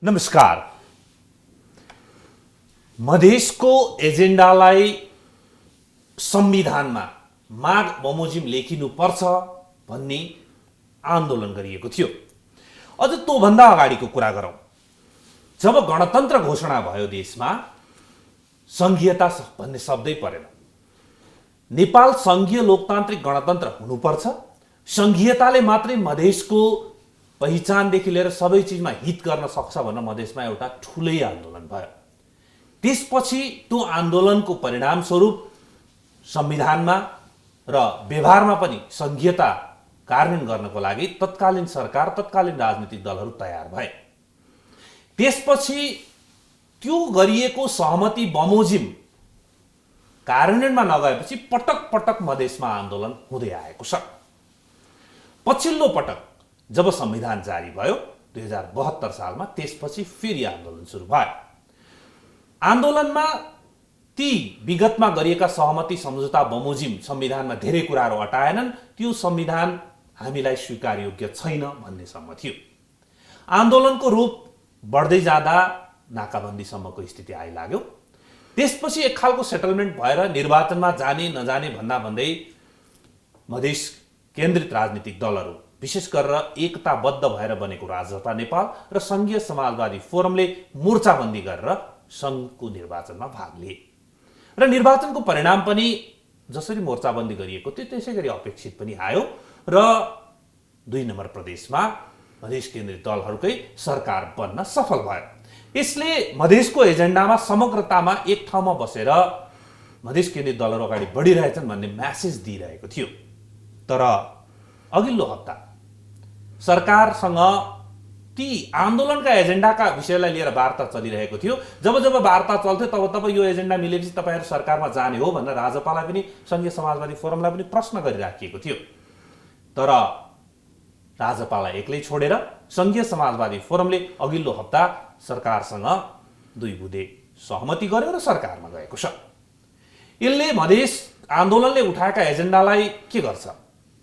नमस्कार। मधेसको एजेन्डालाई संविधानमा माग बमोजिम लेखिनुपर्छ भन्ने आन्दोलन गरिएको थियो। अझ त्योभन्दा अगाडिको कुरा गरौँ। जब गणतन्त्र घोषणा भयो देशमा, संघीयता भन्ने शब्दै परेन। नेपाल संघीय लोकतान्त्रिक गणतन्त्र हुनुपर्छ, संघीयताले मात्रै मधेसको पहिचानदेखि लिएर सबै चिजमा हित गर्न सक्छ भनेर मधेसमा एउटा ठुलै आन्दोलन भयो। त्यसपछि त्यो आन्दोलनको परिणामस्वरूप संविधानमा र व्यवहारमा पनि संघीयता कार्यान्वयन गर्नको लागि तत्कालीन सरकार, तत्कालीन राजनीतिक दलहरू तयार भए। त्यसपछि त्यो गरिएको सहमति बमोजिम कार्यान्वयनमा नगएपछि पटक पटक मधेसमा आन्दोलन हुँदै आएको छ। पछिल्लो पटक जब संविधान जारी भयो 2072 सालमा, त्यसपछि फेरि आन्दोलन सुरु भयो। आन्दोलनमा ती विगतमा गरिएका सहमति सम्झौता बमोजिम संविधानमा धेरै कुराहरू हटाएनन्। त्यो संविधान हामीलाई स्वीकार्योग्य छैन भन्नेसम्म थियो। आन्दोलनको रूप बढ्दै जाँदा नाकाबन्दीसम्मको स्थिति आइलाग्यो। त्यसपछि एक खालको सेटलमेन्ट भएर निर्वाचनमा जाने नजाने भन्दै मधेस केन्द्रित राजनीतिक दलहरू, विशेष गरेर एकताबद्ध भएर बनेको राजपा नेपाल र संघीय समाजवादी फोरमले मोर्चाबन्दी गरेर सङ्घको निर्वाचनमा भाग लिए र निर्वाचनको परिणाम पनि जसरी मोर्चाबन्दी गरिएको थियो त्यसै गरी अपेक्षित पनि आयो र 2 नम्बर प्रदेशमा मधेस केन्द्रित दलहरूकै सरकार बन्न सफल भयो। यसले मधेसको एजेन्डामा समग्रतामा एक ठाउँमा बसेर मधेस केन्द्रित दलहरू अगाडि बढिरहेछन् भन्ने म्यासेज दिइरहेको थियो। तर अघिल्लो हप्ता सरकारसँग ती आन्दोलनका एजेन्डाका विषयलाई लिएर वार्ता चलिरहेको थियो। जब जब वार्ता चल्थ्यो तब यो एजेन्डा मिलेपछि तपाईहरु सरकारमा जाने हो भनेर राजपालाई पनि संघीय समाजवादी फोरमलाई पनि प्रश्न गरिराखिएको थियो। तर राजपालाई एक्लै छोडेर संघीय समाजवादी फोरमले अघिल्लो हप्ता सरकारसँग 2 बुँदे सहमति गर्यो र सरकारमा गएको छ। यसले मधेस आन्दोलनले उठाएका एजेन्डालाई के गर्छ?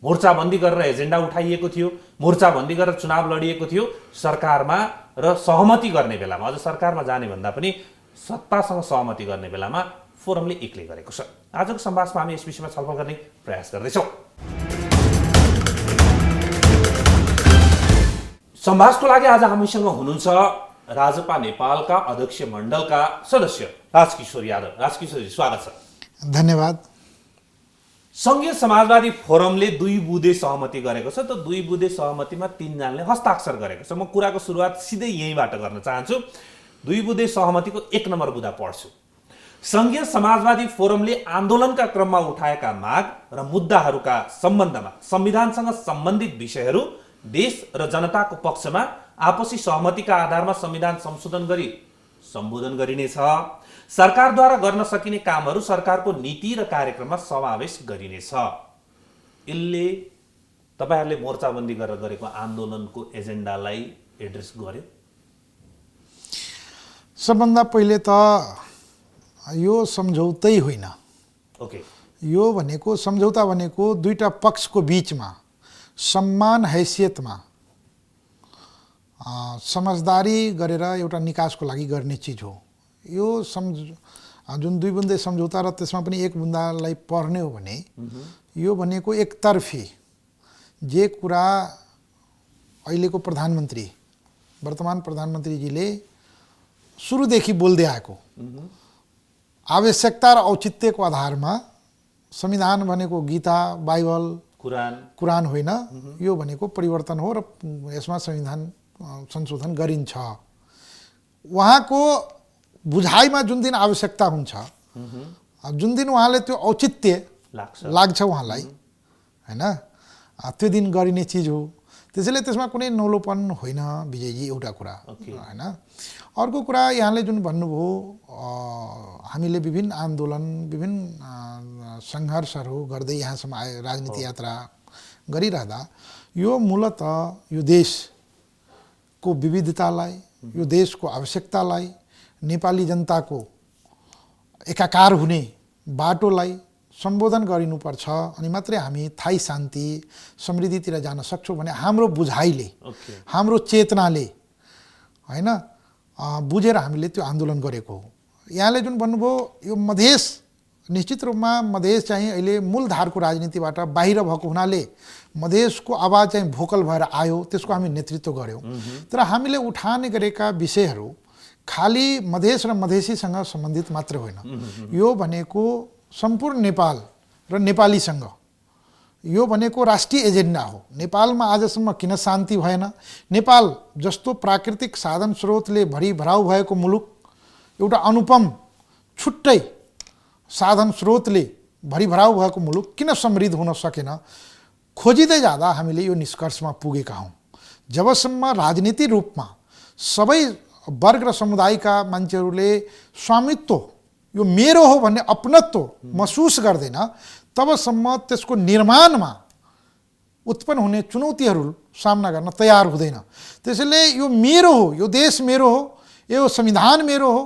मोर्चाबन्दी गरेर एजेन्डा उठाइएको थियो, मोर्चाबन्दी गरेर चुनाव लडिएको थियो। सरकारमा र सहमति गर्ने बेलामा, अझ सरकारमा जाने भन्दा पनि सत्तासँग सहमति गर्ने बेलामा फोरमले एक्लै गरेको छ। आजको संवादमा हामी यस विषयमा छलफल गर्ने प्रयास गर्दैछौँ। संवादको लागि आज हामीसँग हुनुहुन्छ राजपा नेपालका अध्यक्ष मण्डलका सदस्य राजकिशोर यादव। राजकिशोर जी, स्वागत छ। धन्यवाद। संघीय समाजवादी फोरमले 2 बुँदे सहमति गरेको छ। त 2 बुँदे सहमतिमा 3 जनाले हस्ताक्षर गरेको छ। म कुराको सुरुवात सिधै यहीँबाट गर्न चाहन्छु। 2 बुँदे सहमतिको 1 नम्बर बुँदा पढ्छु। संघीय समाजवादी फोरमले आन्दोलनका क्रममा उठाएका माग र मुद्दाहरूका सम्बन्धमा संविधानसँग सम्बन्धित विषयहरू देश र जनताको पक्षमा आपसी सहमतिका आधारमा संविधान संशोधन गरी सम्बोधन गरिनेछ। सरकारद्वारा गर्न सकिने कामहरू सरकारको नीति र कार्यक्रममा समावेश गरिनेछ। यसले तपाईहरुले मोर्चाबन्दी गरेर गरेको आन्दोलनको एजेन्डालाई एड्रेस गर्यो? सबभन्दा पहिले त यो सम्झौतै होइन। ओके। यो भनेको सम्झौता भनेको दुईटा पक्षको बीचमा सम्मान हैसियतमा समझदारी गरेर एउटा निकासको लागि गर्ने चिज हो। यो जुन 2 बुँदे सम्झौता र त्यसमा पनि 1 बुँदालाई पढ्ने हो भने यो भनेको एकतर्फी जे कुरा अहिलेको प्रधानमन्त्री, वर्तमान प्रधानमन्त्रीजीले सुरुदेखि बोल्दै आएको, आवश्यकता र औचित्यको आधारमा संविधान भनेको गीता, बाइबल, कुरान होइन। यो भनेको परिवर्तन हो र यसमा संविधान संशोधन गरिन्छ। उहाँको बुझाइमा जुन दिन आवश्यकता हुन्छ, जुन दिन उहाँले त्यो औचित्य लाग्छ उहाँलाई, हैन, त्यो दिन गरिने चिज हो। त्यसैले त्यसमा कुनै नौलोपन होइन विजयजी, एउटा कुरा हैन। अर्को कुरा यहाँले जुन भन्नुभयो, हामीले विभिन्न आन्दोलन, विभिन्न सङ्घर्षहरू गर्दै यहाँसम्म आए, राजनीति यात्रा गरिरहँदा यो मूलत यो देशको विविधतालाई, यो देशको आवश्यकतालाई, नेपाली जनताको एकाकार हुने बाटोलाई सम्बोधन गरिनुपर्छ। अनि मात्रै हामी थाई शान्ति समृद्धितिर जान सक्छौँ भने हाम्रो बुझाइले, हाम्रो चेतनाले, हैन, बुझेर हामीले त्यो आन्दोलन गरेको हो। यहाँले जुन भन्नुभयो यो मधेस, निश्चित रूपमा मधेस चाहिँ अहिले मूलधारको राजनीतिबाट बाहिर भएको हुनाले मधेसको आवाज चाहिँ भोकल भएर आयो, त्यसको हामी नेतृत्व गऱ्यौँ। तर हामीले उठाने गरेका विषयहरू खालि मधेस र मधेसीसँग सम्बन्धित मात्र होइन, यो भनेको सम्पूर्ण नेपाल र नेपालीसँग, यो भनेको राष्ट्रिय एजेन्डा हो। नेपालमा आजसम्म किन शान्ति भएन? नेपाल जस्तो प्राकृतिक साधन स्रोतले भरिभराउ भएको मुलुक, एउटा अनुपम छुट्टै साधन स्रोतले भरिभराउ भएको मुलुक किन समृद्ध हुन सकेन? खोजिँदै जाँदा हामीले यो निष्कर्षमा पुगेका हौँ। जबसम्म राजनीति रूपमा सबै वर्ग र समुदायका मान्छेहरूले स्वामित्व, यो मेरो हो भन्ने अपनत्व महसुस गर्दैन, तबसम्म त्यसको निर्माणमा उत्पन्न हुने चुनौतीहरू सामना गर्न तयार हुँदैन। त्यसैले यो मेरो हो, यो देश मेरो हो, यो संविधान मेरो हो,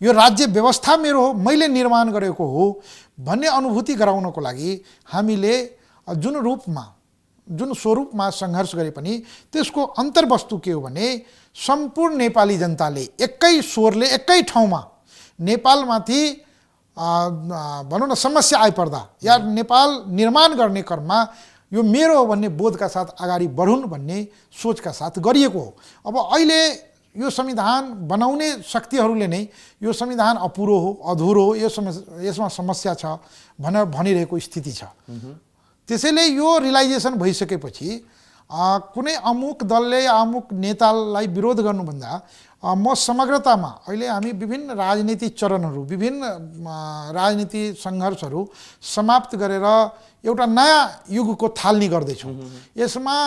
यो राज्य व्यवस्था मेरो हो, मैले निर्माण गरेको हो भन्ने अनुभूति गराउनको लागि हामीले जुन रूपमा, जुन स्वरूपमा सङ्घर्ष गरे पनि त्यसको अन्तर्वस्तु के हो भने सम्पूर्ण नेपाली जनताले एकै स्वरले एकै ठाउँमा नेपालमाथि भनौँ न समस्या आइपर्दा या नेपाल निर्माण गर्ने क्रममा यो मेरो हो भन्ने बोधका साथ अगाडि बढुन् भन्ने सोचका साथ गरिएको हो। अब अहिले यो संविधान बनाउने शक्तिहरूले नै यो संविधान अपुरो हो, अधुरो हो, यसमा समस्या छ भनेर भनिरहेको स्थिति छ। त्यसैले यो रियलाइजेसन भइसकेपछि कुनै अमुक दलले या अमुक नेतालाई विरोध गर्नुभन्दा म समग्रतामा अहिले हामी विभिन्न राजनीतिक चरणहरू, विभिन्न राजनीति सङ्घर्षहरू समाप्त गरेर एउटा नयाँ युगको थालनी गर्दैछौँ। यसमा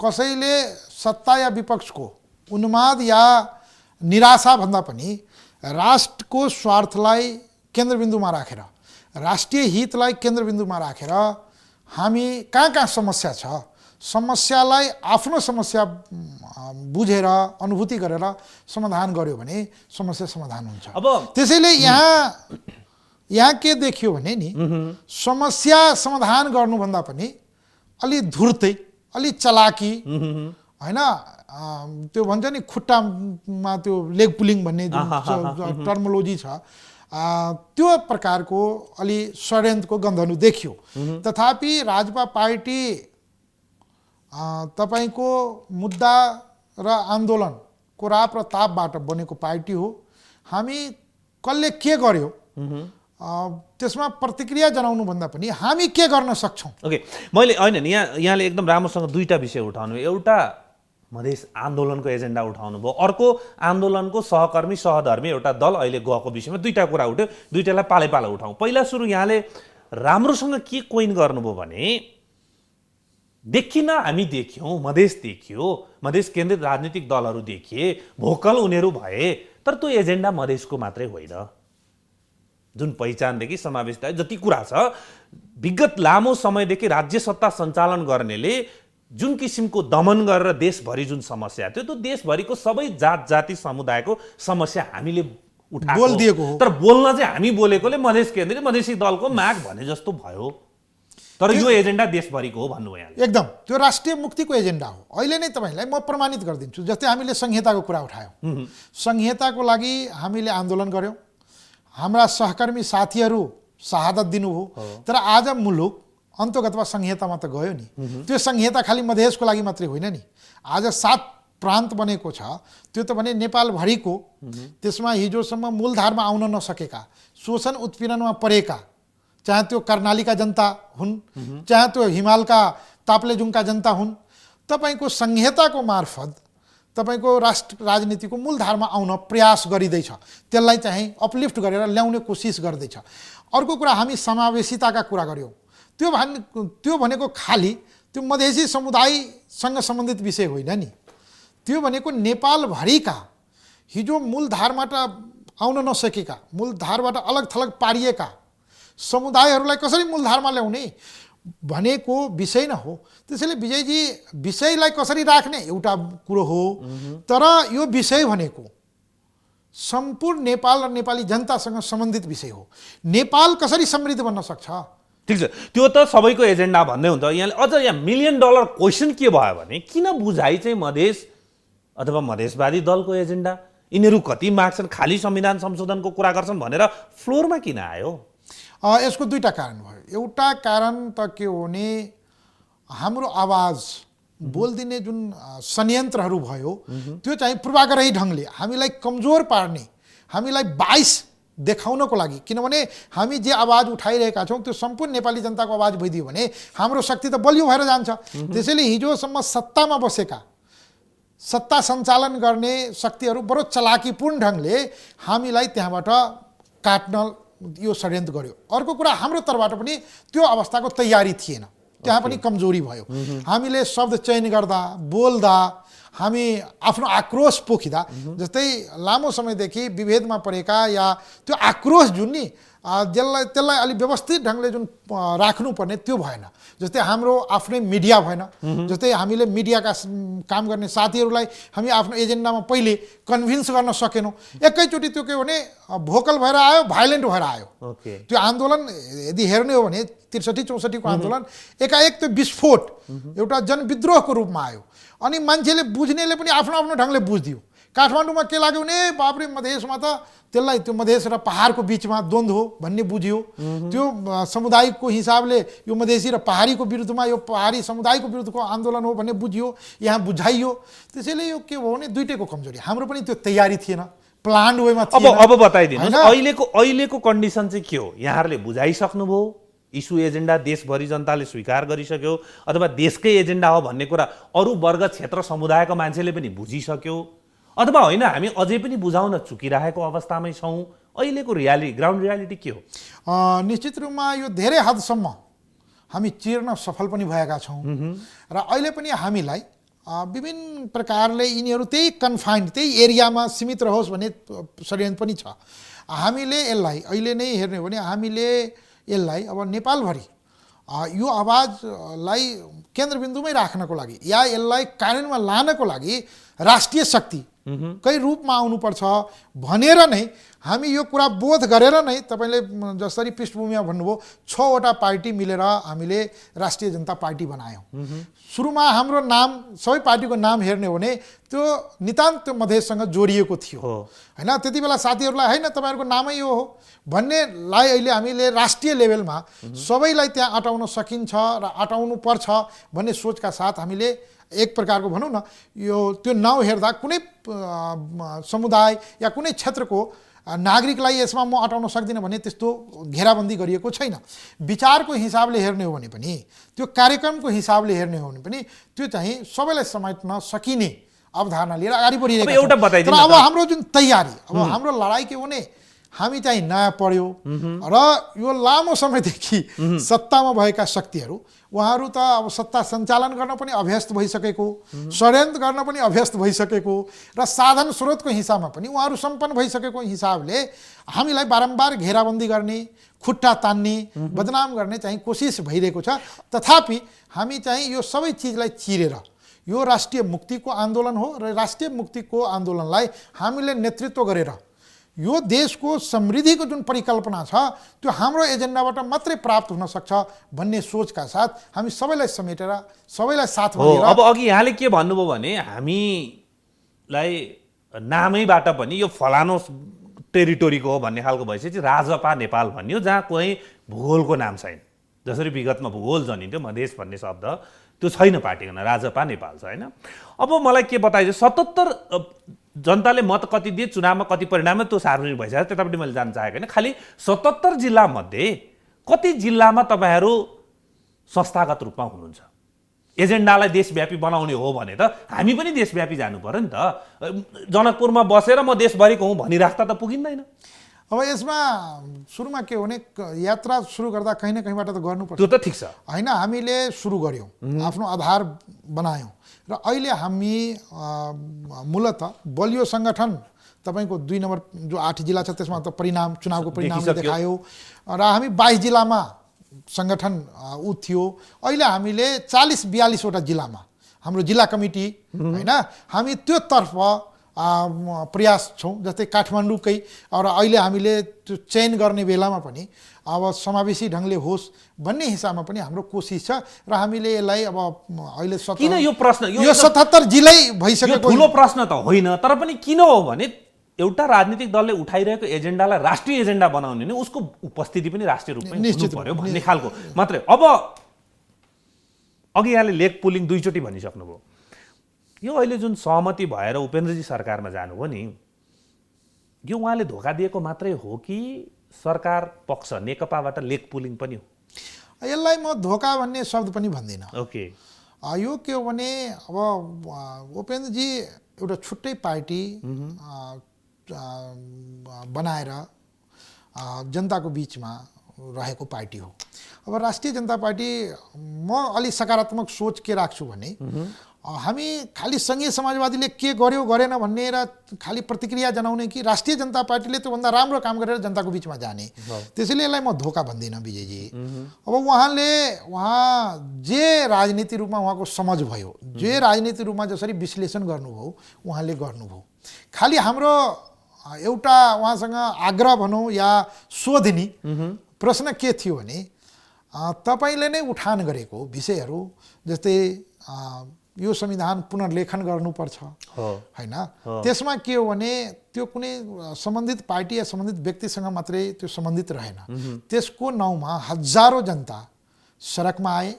कसैले सत्ता या विपक्षको उन्माद या निराशा भन्दा पनि राष्ट्रको स्वार्थलाई केन्द्रबिन्दुमा राखेर, राष्ट्रिय हितलाई केन्द्रबिन्दुमा राखेर हामी कहाँ समस्या छ, समस्यालाई आफ्नो समस्या बुझेर अनुभूति गरेर समाधान गर्यो भने समस्या समाधान हुन्छ। अब त्यसैले यहाँ के देखियो भने नि, समस्या समाधान गर्नुभन्दा पनि अलि धुर्तै, अलि चलाकी होइन, त्यो भन्छ नि खुट्टामा त्यो लेग पुलिङ भन्ने जुन टर्मोलोजी छ, त्यो प्रकारको अलि षड्यन्त्रको गन्धहरू देखियो। तथापि राजपा पार्टी तपाईको मुद्दा र आन्दोलनको राप र तापबाट बनेको पार्टी हो। हामी कसले के गर्यो त्यसमा प्रतिक्रिया जनाउनु भन्दा पनि हामी के गर्न सक्छौँ। ओके, मैले होइन नि, यहाँले एकदम राम्रोसँग दुईटा विषय उठाउनु। एउटा मधेस आन्दोलनको एजेन्डा उठाउनु भयो, अर्को आन्दोलनको सहकर्मी सहधर्मी एउटा दल अहिले गएको विषयमा दुईटा कुरा उठ्यो। दुईटालाई पालै पाला उठाउँ। पहिला सुरु यहाँले राम्रोसँग के कोइन गर्नुभयो भने देखिन, हामी देख्यौँ, मधेस देखियो, मधेस केन्द्रित राजनीतिक दलहरू देखिए, भोकल उनीहरू भए, तर त्यो एजेन्डा मधेसको मात्रै होइन। जुन पहिचानदेखि समावेशता जति कुरा छ, विगत लामो समयदेखि राज्य सत्ता सञ्चालन गर्नेले जुन किसिमको दमन गरेर देशभरि जुन समस्या थियो, त्यो देशभरिको सबै जात जाति समुदायको समस्या हामीले बोलिदिएको हो। तर बोल्न चाहिँ हामी बोलेकोले मधेस केन्द्रित मधेसी दलको माग भने जस्तो भयो। तर यो एजेन्डा देशभरिको हो भन्नुभयो यहाँले। एकदम त्यो राष्ट्रिय मुक्तिको एजेन्डा हो। अहिले नै तपाईँलाई म प्रमाणित गरिदिन्छु। जस्तै हामीले संहिताको कुरा उठायौँ, संहिताको लागि हामीले आन्दोलन गऱ्यौँ, हाम्रा सहकर्मी साथीहरू शहादत दिनुभयो। तर आज मुलुक अन्तर्गतमा संहितामा त गयो नि। त्यो संहिता खालि मधेसको लागि मात्रै होइन नि। आज 7 प्रान्त बनेको छ, त्यो त भने नेपालभरिको, त्यसमा हिजोसम्म मूलधारमा आउन नसकेका, शोषण उत्पीडनमा परेका, चाहे त्यो कर्णालीका जनता हुन्, चाहे त्यो हिमालका ताप्लेजुङका जनता हुन्, तपाईँको संहिताको मार्फत तपाईँको राष्ट्र राजनीतिको मूलधारमा आउन प्रयास गरिँदैछ। त्यसलाई चाहिँ अपलिफ्ट गरेर ल्याउने कोसिस गर्दैछ। अर्को कुरा, हामी समावेशिताका कुरा गऱ्यौँ। त्यो भनेको खालि त्यो मधेसी समुदायसँग सम्बन्धित विषय होइन नि। त्यो भनेको नेपालभरिका हिजो मूलधारबाट आउन नसकेका, मूलधारबाट अलग थलग पारिएका समुदायहरूलाई कसरी मूलधारमा ल्याउने भनेको विषय न हो। त्यसैले विजयजी, विषयलाई कसरी राख्ने एउटा कुरो हो, तर यो विषय भनेको सम्पूर्ण नेपाल र नेपाली जनतासँग सम्बन्धित विषय हो। नेपाल कसरी समृद्ध बन्न सक्छ? ठिक छ, त्यो त सबैको एजेन्डा भन्दै हुन्छ। यहाँले अझ यहाँ $1 मिलियन क्वेसन के भयो भने किन बुझाइ चाहिँ मधेस अथवा मधेसवादी दलको एजेन्डा, यिनीहरू कति माग्छन्, खाली संविधान संशोधनको कुरा गर्छन् भनेर फ्लोरमा किन आयो? यसको दुईटा कारण भयो। एउटा कारण त के हो भने हाम्रो आवाज बोलिदिने जुन संयन्त्रहरू भयो त्यो चाहिँ पूर्वाग्रही ढङ्गले हामीलाई कमजोर पार्ने, हामीलाई बाइस देखाउनको लागि, किनभने हामी जे आवाज उठाइरहेका छौँ त्यो सम्पूर्ण नेपाली जनताको आवाज भइदियो भने हाम्रो शक्ति त बलियो भएर जान्छ। त्यसैले हिजोसम्म सत्तामा बसेका, सत्ता सञ्चालन गर्ने शक्तिहरू बडो चलाकीपूर्ण ढङ्गले हामीलाई त्यहाँबाट काट्न यो षड्यन्त्र गर्यो। अर्को कुरा, हाम्रो तर्फबाट पनि त्यो अवस्थाको तयारी थिएन, त्यहाँ पनि कमजोरी भयो। हामीले शब्द चयन गर्दा, बोल्दा, हामी आफ्नो आक्रोश पोखिँदा, जस्तै लामो समयदेखि विभेदमा परेका या त्यो आक्रोश जुन नि त्यसलाई अलि व्यवस्थित ढङ्गले जुन राख्नुपर्ने त्यो भएन। जस्तै हाम्रो आफ्नै मिडिया भएन, जस्तै हामीले मिडियाका काम गर्ने साथीहरूलाई हामी आफ्नो एजेन्डामा पहिले कन्भिन्स गर्न सकेनौँ। एकैचोटि त्यो के भने भोकल भएर आयो, भाइलेन्ट भएर आयो। त्यो आन्दोलन यदि हेर्ने हो भने 63-64 को आन्दोलन एकाएक त्यो विस्फोट एउटा जनविद्रोहको रूपमा आयो अनि मान्छेले बुझ्नेले पनि आफ्नो आफ्नो ढङ्गले बुझ्दियो। काठमाडौँमा के लाग्यो भने बाबरे मधेसमा त त्यसलाई त्यो मधेस र पहाडको बिचमा द्वन्द्व हो भन्ने बुझियो। त्यो समुदायको हिसाबले यो मधेसी र पहाडीको विरुद्धमा यो पहाडी समुदायको विरुद्धको आन्दोलन हो भन्ने बुझियो, यहाँ बुझाइयो। त्यसैले यो के हो भने दुईटैको कमजोरी, हाम्रो पनि त्यो तयारी थिएन, प्लान्ड वेमा थिएन। अब बताइदिनुहोस् अहिलेको कन्डिसन चाहिँ के हो? यहाँहरूले बुझाइसक्नुभयो, इस्यु एजेन्डा देशभरि जनताले स्वीकार गरिसक्यो, अथवा देशकै एजेन्डा हो भन्ने कुरा अरू वर्ग क्षेत्र समुदायको मान्छेले पनि बुझिसक्यो, अथवा होइन हामी अझै पनि बुझाउन चुकिरहेको अवस्थामै छौँ? अहिलेको ग्राउन्ड रियालिटी के हो? निश्चित रूपमा यो धेरै हदसम्म हामी चिर्न सफल पनि भएका छौँ र अहिले पनि हामीलाई विभिन्न प्रकारले यिनीहरू त्यही कन्फाइन्ड, त्यही एरियामा सीमित रहोस् भन्ने षड्यन्त्र पनि छ। हामीले यसलाई अहिले नै हेर्ने हो भने हामीले यसलाई अब नेपालभरि यो आवाजलाई केन्द्रबिन्दुमै राख्नको लागि या यसलाई कानुनमा लानको लागि राष्ट्रिय शक्ति कै रूपमा आउनुपर्छ भनेर नै हामी यो कुरा बोध गरेर नै तपाईँले जसरी पृष्ठभूमिमा भन्नुभयो 6 वटा पार्टी मिलेर हामीले राष्ट्रिय जनता पार्टी बनायौँ। सुरुमा हाम्रो नाम, सबै पार्टीको नाम हेर्ने हो भने त्यो नितान्त मधेससँग जोडिएको थियो हैन। त्यति बेला साथीहरूलाई हैन तपाईँहरूको नामै यो हो भन्नेलाई अहिले हामीले राष्ट्रिय लेभलमा सबैलाई त्यहाँ अटाउन सकिन्छ र अटाउनु पर्छ भन्ने सोचका साथ हामीले एक प्रकारको भनौँ न यो त्यो नाउँ हेर्दा कुनै समुदाय या कुनै क्षेत्रको नागरिकलाई यसमा म अटाउन सक्दिनँ भन्ने त्यस्तो घेराबन्दी गरिएको छैन। विचारको हिसाबले हेर्ने हो भने पनि, त्यो कार्यक्रमको हिसाबले हेर्ने हो भने पनि त्यो चाहिँ सबैलाई समेट्न सकिने अवधारणा लिएर अगाडि बढिरहेको छ। तर अब हाम्रो जुन तयारी, अब हाम्रो लडाइँ के भने हामी चाहिँ नयाँ पढ्यो र यो लामो समयदेखि सत्तामा भएका शक्तिहरू उहाँहरू त अब सत्ता सञ्चालन गर्न पनि अभ्यस्त भइसकेको, षड्यन्त्र गर्न पनि अभ्यस्त भइसकेको र साधन स्रोतको हिसाबमा पनि उहाँहरू सम्पन्न भइसकेको हिसाबले हामीलाई बारम्बार घेराबन्दी गर्ने, खुट्टा तान्ने, बदनाम गर्ने चाहिँ कोसिस भइरहेको छ। तथापि हामी चाहिँ यो सबै चिजलाई चिरेर यो राष्ट्रिय मुक्तिको आन्दोलन हो र राष्ट्रिय मुक्तिको आन्दोलनलाई हामीले नेतृत्व गरेर यो देशको समृद्धिको जुन परिकल्पना छ त्यो हाम्रो एजेन्डाबाट मात्रै प्राप्त हुन सक्छ भन्ने सोचका साथ हामी सबैलाई समेटेर सबैलाई साथमा लिएर। अब अघि यहाँले के भन्नुभयो भने हामीलाई नामैबाट पनि यो फलानो टेरिटोरीको हो भन्ने खालको भएपछि राजपा नेपाल भन्यो, जहाँ कुनै भूगोलको नाम छैन। जसरी विगतमा भूगोल जनिन्थ्यो, मधेस भन्ने शब्द त्यो छैन पार्टीको, राजपा नेपाल छ होइन। अब मलाई के बताइदियो, 77 जनताले मत कति दिए, चुनावमा कति परिणाममा त्यो सार्वजनिक भइसक्यो, त्यतापट्टि मैले जान्न चाहेको होइन। खालि 77 जिल्लामध्ये कति जिल्लामा तपाईँहरू संस्थागत रूपमा हुनुहुन्छ? एजेन्डालाई देशव्यापी बनाउने हो भने त हामी पनि देशव्यापी जानु पर्यो नि त। जनकपुरमा बसेर म देशभरिको हुँ भनिराख्दा त पुगिँदैन। अब यसमा सुरुमा के हो भने यात्रा सुरु गर्दा कहीँ न कहीँबाट त गर्नुपर्छ, त्यो त ठिक छ होइन। हामीले सुरु गऱ्यौँ, आफ्नो आधार बनायौँ र अहिले हामी मूलत बलियो सङ्गठन तपाईँको 2 नम्बर जो 8 जिल्ला छ त्यसमा त परिणाम, चुनावको परिणामले देखायो र हामी 22 जिल्लामा सङ्गठन थियो। अहिले हामीले 40-42 वटा जिल्लामा हाम्रो जिल्ला कमिटी होइन, हामी त्यो तर्फ प्रयास छौँ। जस्तै काठमाडौँकै र अहिले हामीले त्यो चयन गर्ने बेलामा पनि अब समावेशी ढङ्गले होस् भन्ने हिसाबमा पनि हाम्रो कोसिस छ र हामीले यसलाई अब अहिले किन यो प्रश्न, यो 77 जिल्लै भइसकेको ठुलो प्रश्न त होइन, तर पनि किन हो भने एउटा राजनीतिक दलले उठाइरहेको एजेन्डालाई राष्ट्रिय एजेन्डा बनाउने नि उसको उपस्थिति पनि राष्ट्रिय रूपमै हुनु पर्यो भन्ने खालको मात्रै। अब अघि यहाँले लेग पुलिङ दुईचोटि भनिसक्नुभयो। यो अहिले जुन सहमति भएर उपेन्द्रजी सरकारमा जानुभयो नि, यो उहाँले धोका दिएको मात्रै हो कि सरकार पक्ष नेकपाबाट लेग पुलिङ पनि हो? यसलाई म धोका भन्ने शब्द पनि भन्दिनँ। ओके, यो के हो भने अब उपेन्द्रजी एउटा छुट्टै पार्टी बनाएर जनताको बिचमा रहेको पार्टी हो। अब राष्ट्रिय जनता पार्टी म अलि सकारात्मक सोच के राख्छु भने हामी खालि सङ्घीय समाजवादीले के गर्यो गरेन भन्ने र खालि प्रतिक्रिया जनाउने कि राष्ट्रिय जनता पार्टीले त्योभन्दा राम्रो काम गरेर जनताको बिचमा जाने, त्यसैले यसलाई म धोका भन्दिनँ विजयजी। अब उहाँ जे राजनीति रूपमा उहाँको समझ भयो, जे राजनीति रूपमा जसरी विश्लेषण गर्नुभयो उहाँले गर्नुभयो। खालि हाम्रो एउटा उहाँसँग आग्रह भनौँ या सोधनी प्रश्न के थियो भने तपाईले नै उठान गरेको विषयहरू जस्तै यो संविधान पुनर्लेखन गर्नुपर्छ हैन, त्यसमा के हो भने त्यो कुनै सम्बन्धित पार्टी या सम्बन्धित व्यक्तिसँग मात्रै त्यो सम्बन्धित रहेन। त्यसको नाउँमा हजारौं जनता सडकमा आए,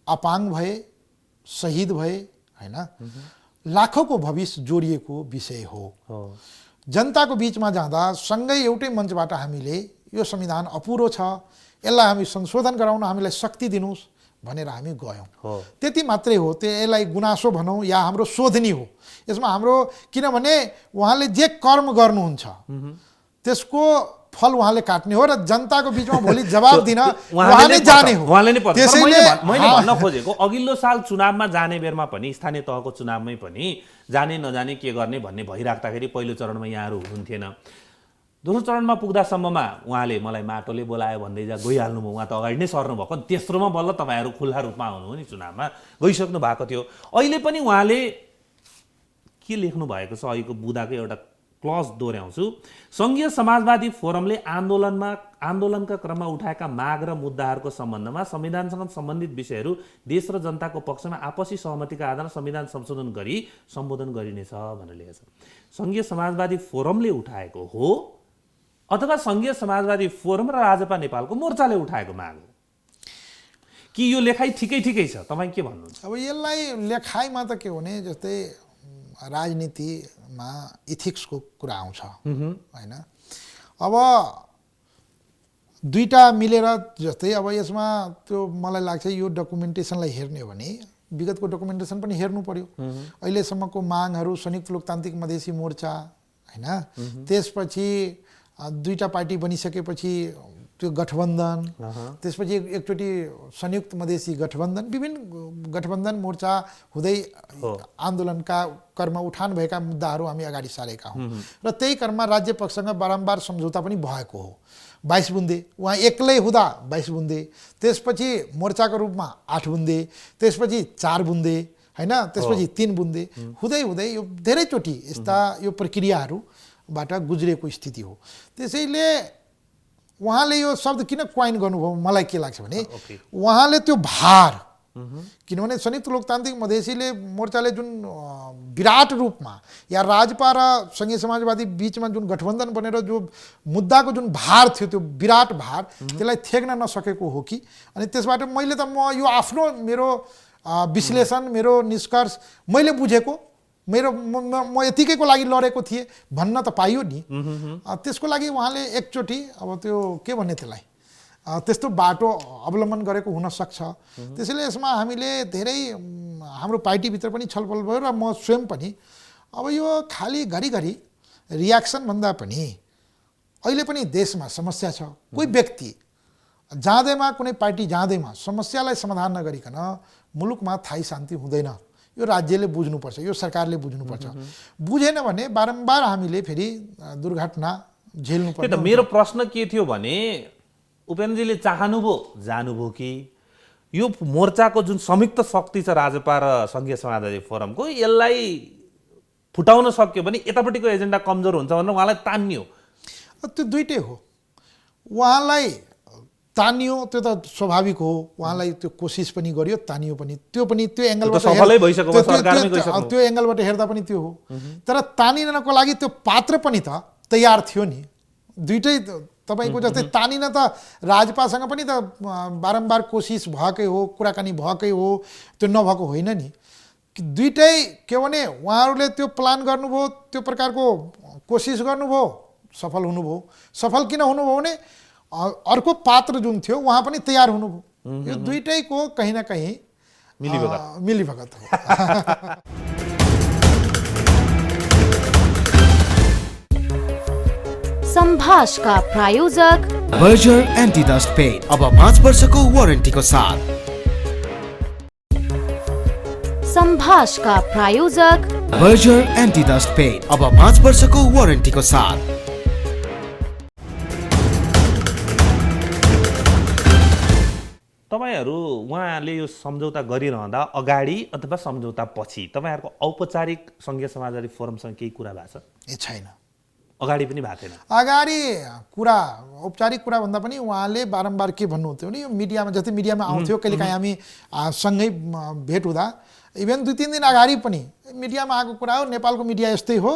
अपाङ्ग भए, शहीद भए हैन, लाखौंको भविष्य जोडिएको विषय हो। जनताको बिचमा जाँदा सँगै एउटै मञ्चबाट हामीले यो संविधान अपुरो छ, यसलाई हामी संशोधन गराउन हामीलाई शक्ति दिनुस् भनेर हामी गयौँ। त्यति मात्रै हो, त्यसलाई गुनासो भनौँ या हाम्रो शोधनी हो। यसमा हाम्रो किनभने उहाँले जे कर्म गर्नुहुन्छ त्यसको फल उहाँले काट्ने हो र जनताको बिचमा भोलि जवाब दिन उहाँले जाने हो। त्यसैले मैले भन्न खोजेको अघिल्लो साल चुनावमा जाने बेरमा पनि स्थानीय तहको चुनावमै पनि जाने नजाने के गर्ने भन्ने भइराख्दाखेरि पहिलो चरणमा यहाँहरू हुनुहुन्थेन। दोस्रो चरणमा पुग्दासम्ममा उहाँले मलाई माटोले बोलायो भन्दै गइहाल्नुभयो, उहाँ त अगाडि नै सर्नु भएको, तेस्रोमा बल्ल तपाईँहरू खुल्ला रूपमा आउनुभयो नि, चुनावमा गइसक्नु भएको थियो। अहिले पनि उहाँले के लेख्नु भएको छ, अहिलेको बुदाको एउटा क्लज दोहोऱ्याउँछु, सङ्घीय समाजवादी फोरमले आन्दोलनका क्रममा उठाएका माग र मुद्दाहरूको सम्बन्धमा संविधानसँग सम्बन्धित विषयहरू देश र जनताको पक्षमा आपसी सहमतिका आधारमा संविधान संशोधन गरी सम्बोधन गरिनेछ भनेर लेखेको छ। सङ्घीय समाजवादी फोरमले उठाएको हो अथवा सङ्घीय समाजवादी फोरम र राजपा नेपालको मोर्चाले उठाएको माग हो कि यो लेखाइ ठिकै छ? तपाईँ के भन्नुहुन्छ? अब यसलाई लेखाइमा त के भने जस्तै राजनीतिमा इथिक्सको कुरा आउँछ हैन। अब दुईटा मिलेर जस्तै अब यसमा त्यो मलाई लाग्छ यो डकुमेन्टेसनलाई हेर्ने हो भने विगतको डकुमेन्टेसन पनि हेर्नु पर्यो। अहिलेसम्मको मागहरू संयुक्त लोकतान्त्रिक मधेसी मोर्चा हैन, त्यसपछि दुईटा पार्टी बनिसकेपछि त्यो गठबन्धन, त्यसपछि एकचोटि संयुक्त मधेसी गठबन्धन, विभिन्न गठबन्धन मोर्चा हुँदै आन्दोलनका क्रममा उठान भएका मुद्दाहरू हामी अगाडि सारेका हौँ र त्यही क्रममा राज्य पक्षसँग बारम्बार सम्झौता पनि भएको हो। 22 बुन्दे उहाँ एक्लै हुँदा 22 बुन्दे, त्यसपछि मोर्चाको रूपमा 8 बुन्दे, त्यसपछि 4 बुन्दे हैन, त्यसपछि 3 बुन्दे हुँदै यो धेरैचोटि यस्ता यो प्रक्रियाहरूबाट गुज्रेको स्थिति हो। त्यसैले उहाँले यो शब्द किन क्वाइन गर्नुभयो मलाई के लाग्छ भने उहाँले त्यो भार, किनभने संयुक्त लोकतान्त्रिक मधेसीले मोर्चाले जुन विराट रूपमा या राजपा र सङ्घीय समाजवादी बिचमा जुन गठबन्धन बनेर जो मुद्दाको जुन भार थियो त्यो विराट भार त्यसलाई थेग्न नसकेको हो कि, अनि त्यसबाट मैले त म यो आफ्नो मेरो विश्लेषण, मेरो निष्कर्ष मैले बुझेको, म यतिकैको लागि लडेको थिएँ भन्न त पाइयो नि। त्यसको लागि उहाँले एकचोटि अब त्यो के भन्ने त्यसलाई त्यस्तो बाटो अवलम्बन गरेको हुनसक्छ। त्यसैले यसमा हामीले धेरै हाम्रो पार्टीभित्र पनि छलफल भयो र म स्वयं पनि अब यो खालि घरिघरि रियाक्सन भन्दा पनि अहिले पनि देशमा समस्या छ। कोही व्यक्ति जाँदैमा, कुनै पार्टी जाँदैमा समस्यालाई समाधान नगरिकन मुलुकमा स्थायी शान्ति हुँदैन। यो राज्यले बुझ्नुपर्छ, यो सरकारले बुझ्नुपर्छ। बुझेन भने बारम्बार हामीले फेरि दुर्घटना झेल्नु पर्छ। मेरो प्रश्न के थियो भने उपेन्द्रजीले चाहनुभयो जानुभयो कि यो मोर्चाको जुन संयुक्त शक्ति छ राजपा र सङ्घीय समाजवादी फोरमको, यसलाई फुटाउन सक्यो भने यतापट्टिको एजेन्डा कमजोर हुन्छ भनेर उहाँलाई तान्नियो? त्यो दुइटै हो। उहाँलाई तानियो त्यो त स्वाभाविक हो, उहाँलाई त्यो कोसिस पनि गरियो, तानियो पनि, त्यो एङ्गलबाट सफलै भइसक्यो, सरकारमै गइसक्यो। त्यो एङ्गलबाट हेर्दा पनि त्यो हो। तर तानिनको लागि त्यो पात्र पनि त तयार थियो नि। दुइटै तपाईँको जस्तै तानिन त राजपासँग पनि त बारम्बार कोसिस भएकै हो, कुराकानी भएकै हो, त्यो नभएको होइन नि। दुइटै के भने उहाँहरूले त्यो प्लान गर्नुभयो, त्यो प्रकारको कोसिस गर्नुभयो, सफल हुनुभयो। सफल किन हुनुभयो भने अर्को पात्र जुन थियो उहाँ पनि तयार हुनुभयो। यो दुइटैको कहीँ न कहीँ मिलीभगत हो। संभाष का प्रायोजक बर्जर एन्टी डस्ट पेन अब 5 वर्षको वारेन्टीको साथ। संभाष का प्रायोजक बर्जर एन्टी डस्ट पेन अब 5 वर्षको वारेन्टीको साथ। तपाईहरु उहाँले यो सम्झौता गरिरहँदा अगाडि अथवा सम्झौता पछि तपाईहरुको औपचारिक संघीय समाजवादी फोरमसँग केही कुरा भएको छ? छैन। अगाडि पनि भएको थिएन। अगाडि कुरा औपचारिक कुरा भन्दा पनि उहाँले बारम्बार के भन्नुहुन्थ्यो भने यो मिडियामा जस्तै मिडियामा आउँथ्यो, कहिलेकाहीँ हामी सँगै भेट हुँदा इभन 2-3 दिन अगाडि पनि मिडियामा आएको कुरा हो, नेपालको मिडिया यस्तै हो,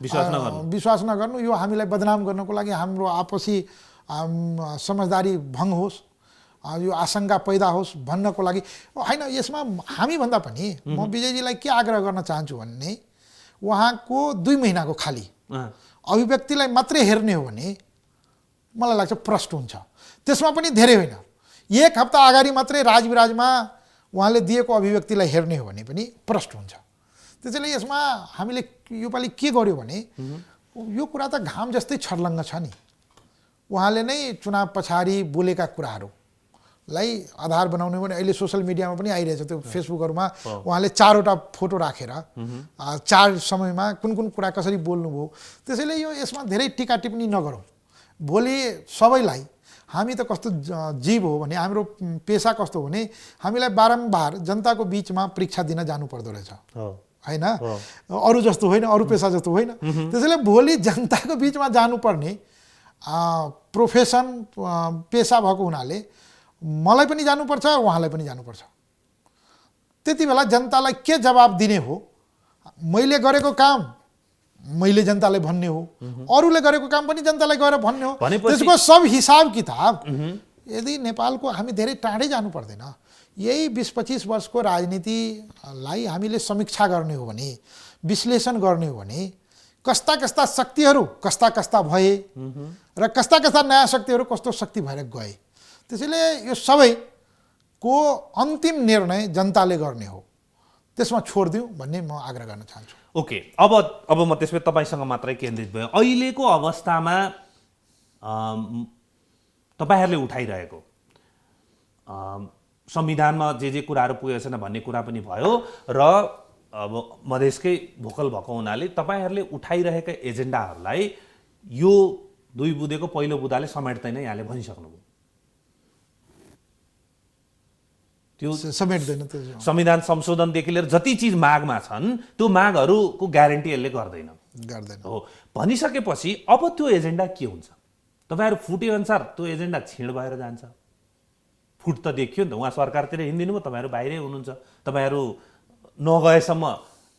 विश्वास नगर्नु, यो हामीलाई बदनाम गर्नको लागि, हाम्रो आपसी समझदारी भङ्ग होस्, यो आशंका पैदा होस् भन्नको लागि होइन। यसमा हामी भन्दा पनि म विजयजीलाई के आग्रह गर्न चाहन्छु भने उहाँको 2 महिनाको खाली अभिव्यक्तिलाई मात्रै हेर्ने हो भने मलाई लाग्छ प्रष्ट हुन्छ। त्यसमा पनि धेरै होइन, 1 हप्ता अगाडि मात्रै राजविराजमा उहाँले दिएको अभिव्यक्तिलाई हेर्ने हो भने पनि प्रष्ट हुन्छ। त्यसैले यसमा हामीले योपालि के गर्यो भने यो कुरा त घाम जस्तै छर्लङ्ग छ नि। उहाँले नै चुनाव पछाडि बोलेका कुराहरूलाई आधार बनाउने भने अहिले सोसल मिडियामा पनि आइरहेछ, त्यो फेसबुकहरूमा उहाँले 4वटा फोटो राखेर 4 समयमा कुन कुन कुरा कसरी बोल्नुभयो। त्यसैले यसमा धेरै टिका टिप्पणी नगरौँ। भोलि सबैलाई हामी त कस्तो जीव हो भने, हाम्रो पेसा कस्तो हो भने हामीलाई बारम्बार जनताको बिचमा परीक्षा दिन जानु पर्दो रहेछ होइन, अरू जस्तो होइन, अरू पेसा जस्तो होइन। त्यसैले भोलि जनताको बिचमा जानुपर्ने प्रोफेसन पेसा भएको हुनाले मलाई पनि जानुपर्छ, उहाँलाई पनि जानुपर्छ। त्यति बेला जनतालाई के जवाब दिने हो, मैले गरेको काम मैले जनतालाई भन्ने हो, अरूले गरेको काम पनि जनतालाई गएर भन्ने हो। त्यसको सब हिसाब किताब यदि नेपालको हामी धेरै टाढै जानु पर्दैन, यही 20-25 वर्षको राजनीतिलाई हामीले समीक्षा गर्ने हो भने, विश्लेषण गर्ने हो भने कस्ता कस्ता शक्तिहरू कस्ता कस्ता भए र कस्ता कस्ता नयाँ शक्तिहरू कस्तो शक्ति भएर गए। त्यसैले यो सबैको अन्तिम निर्णय जनताले गर्ने हो, त्यसमा छोडिदिउँ भन्ने म आग्रह गर्न चाहन्छु। ओके, अब म त्यसमा तपाईसँग मात्रै केन्द्रित भयो। अहिलेको अवस्थामा तपाईहरुले उठाइरहेको संविधानमा जे कुराहरू पुगेको छैन भन्ने कुरा पनि भयो र अब मधेसकै भोकल भएको हुनाले तपाईहरुले उठाइरहेका एजेन्डाहरूलाई यो 2 बुँदेको पहिलो बुँदाले समेट्दैन यहाँले भनिसक्नुभयो। त्यो समेट्दैन। त्यो संविधान संशोधनदेखि लिएर जति चिज मागमा छन् त्यो मागहरूको ग्यारेन्टी यसले गर्दैन हो। भनिसकेपछि अब त्यो एजेन्डा के हुन्छ? तपाईहरु फुटे अनुसार त्यो एजेन्डा छिड भएर जान्छ। फुट त देखियो नि त, उहाँ सरकारतिर हिँडिदिनु भयो, तपाईहरु बाहिरै हुनुहुन्छ, तपाईहरु नगएसम्म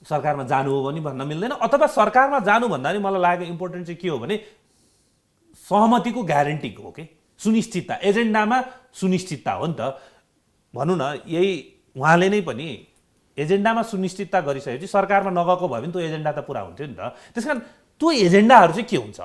सरकारमा जानु हो भने भन्न मिल्दैन। अथवा सरकारमा जानु भन्दा नि मलाई लागेको इम्पोर्टेन्ट चाहिँ के हो भने सहमतिको ग्यारेन्टी हो के सुनिश्चितता, एजेन्डामा सुनिश्चितता हो नि त। भनौँ न यही उहाँले नै पनि एजेन्डामा सुनिश्चितता गरिसकेपछि सरकारमा नगएको भयो भने त्यो एजेन्डा त पुरा हुन्थ्यो नि त। त्यसकारण त्यो एजेन्डाहरू चाहिँ के हुन्छ?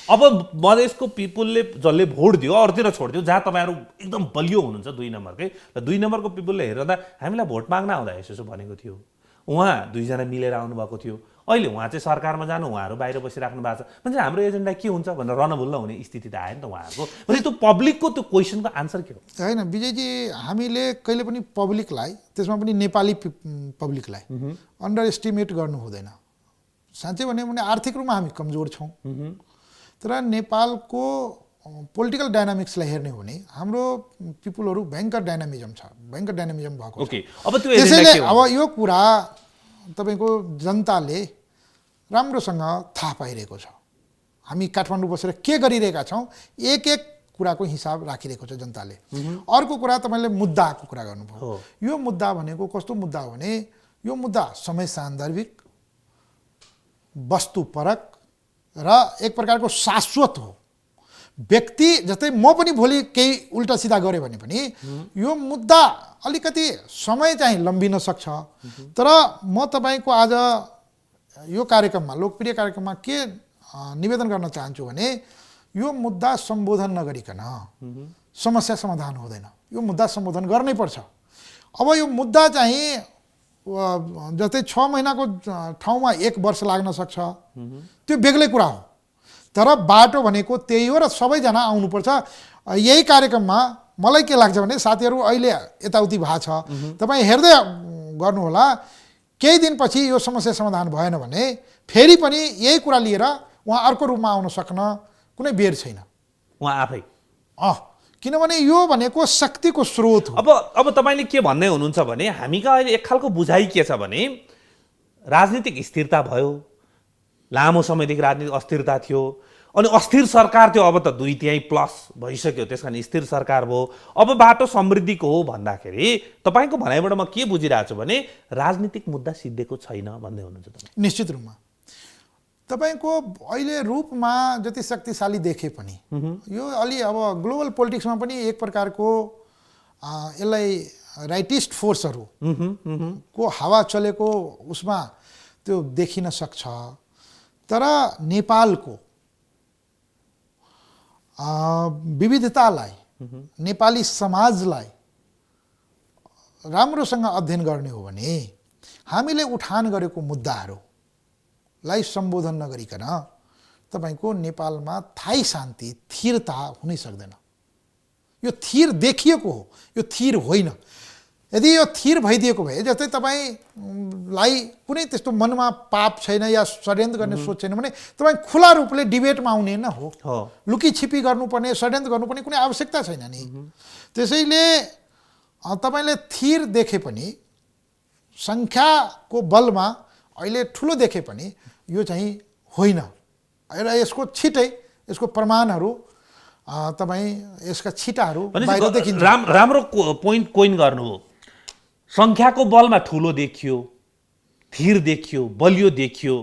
अब मधेसको पिपुलले जसले भोट दियो अरूतिर छोडिदियो, जहाँ तपाईँहरू एकदम बलियो हुनुहुन्छ 2 नम्बरकै, र 2 नम्बरको पिपुलले हेर्दा हामीलाई भोट माग्न आउँदा यसो भनेको थियो, उहाँ 2 जना मिलेर आउनुभएको थियो, अहिले उहाँ चाहिँ सरकारमा जानु, उहाँहरू बाहिर बसिराख्नु भएको छ भने हाम्रो एजेन्डा के हुन्छ भनेर रनभुल्ल हुने स्थिति त आयो नि त उहाँहरूको। भने त्यो पब्लिकको त्यो क्वेसनको आन्सर के हो? होइन विजयजी, हामीले कहिले पनि पब्लिकलाई, त्यसमा पनि नेपाली पब्लिकलाई अन्डर एस्टिमेट गर्नु हुँदैन। साँच्चै भन्यो भने आर्थिक रूपमा हामी कमजोर छौँ, तर नेपालको पोलिटिकल डाइनामिक्सलाई हेर्ने हो भने हाम्रो पिपुलहरू भयङ्कर डाइनामिजम छ, भयङ्कर डाइनामिजम भएको छ। अब त्यो त्यसैले अब यो कुरा तपाईको जनताले राम्रोसँग थाहा पाइरहेको छ। हामी काठमाडौँ बसेर के गरिरहेका छौँ, एक कुराको हिसाब राखिरहेको छ जनताले। अर्को कुरा तपाईँले मुद्दाको कुरा गर्नुभयो। यो मुद्दा भनेको कस्तो मुद्दा हो भने यो मुद्दा समय सान्दर्भिक, वस्तुपरक र एक प्रकारको शाश्वत हो। व्यक्ति जस्तै म पनि भोलि केही उल्टा सिधा गरेँ भने पनि यो मुद्दा अलिकति समय चाहिँ लम्बिन सक्छ। तर म तपाईँको आज यो कार्यक्रममा, लोकप्रिय कार्यक्रममा के निवेदन गर्न चाहन्छु भने यो मुद्दा सम्बोधन नगरिकन समस्या समाधान हुँदैन। यो मुद्दा सम्बोधन गर्नै पर्छ। अब यो मुद्दा चाहिँ जस्तै 6 महिनाको ठाउँमा 1 वर्ष लाग्न सक्छ, त्यो बेग्लै कुरा हो। तर बाटो भनेको त्यही हो र सबैजना आउनुपर्छ। यही कार्यक्रममा मलाई के लाग्छ भने साथीहरू अहिले यताउति भएको छ, तपाईँ हेर्दै गर्नुहोला। केही दिनपछि यो समस्या समाधान भएन भने फेरि पनि यही कुरा लिएर उहाँ अर्को रूपमा आउन सक्न कुनै बेर छैन उहाँ आफै। किनभने यो भनेको शक्तिको स्रोत हो। अब तपाईँले के भन्दै हुनुहुन्छ भने हामीका अहिले एक खालको बुझाइ के छ भने राजनीतिक स्थिरता भयो, लामो समयदेखि राजनीतिक अस्थिरता थियो, अनि अस्थिर सरकार थियो, अब त 2/3+ भइसक्यो, त्यस कारण स्थिर सरकार भयो, अब बाटो समृद्धिको हो भन्दाखेरि तपाईँको भनाइबाट म के बुझिरहेको छु भने राजनीतिक मुद्दा सिद्धिएको छैन भन्दै हुनुहुन्छ तपाईँ। निश्चित रूपमा तपाईको अहिले रूपमा जति शक्तिशाली देखे पनि यो अलि अब ग्लोबल पोलिटिक्समा पनि एक प्रकारको यसलाई राइटिस्ट फोर्सहरू को हावा चलेको उसमा त्यो देखिन सक्छ। तर नेपालको विविधतालाई, नेपाली समाजलाई राम्रोसँग अध्ययन गर्ने हो भने हामीले उठान गरेको मुद्दाहरूलाई सम्बोधन नगरिकन तपाईको नेपालमा थाई शान्ति, थिरता हुनै सक्दैन। यो थिर देखिएको हो, यो थिर होइन। यदि यो थिर भइदिएको भए, जस्तै तपाईलाई कुनै त्यस्तो मनमा पाप छैन या षड्यन्त्र गर्ने सोच छैन भने तपाईँ खुला रूपले डिबेटमा आउने न हो। लुकी छिपी गर्नुपर्ने, षड्यन्त्र गर्नुपर्ने कुनै आवश्यकता छैन नि। त्यसैले तपाईले थिर देखे पनि, सङ्ख्याको बलमा अहिले ठुलो देखे पनि यो चाहिँ होइन। र यसको छिटै यसको प्रमाणहरू तपाईँ यसका छिटाहरू बाहिर देखिन्छ। राम्रो पोइन्ट कोइन गर्नु हो। सङ्ख्याको बलमा ठुलो देखियो, थिर देखियो, बलियो देखियो,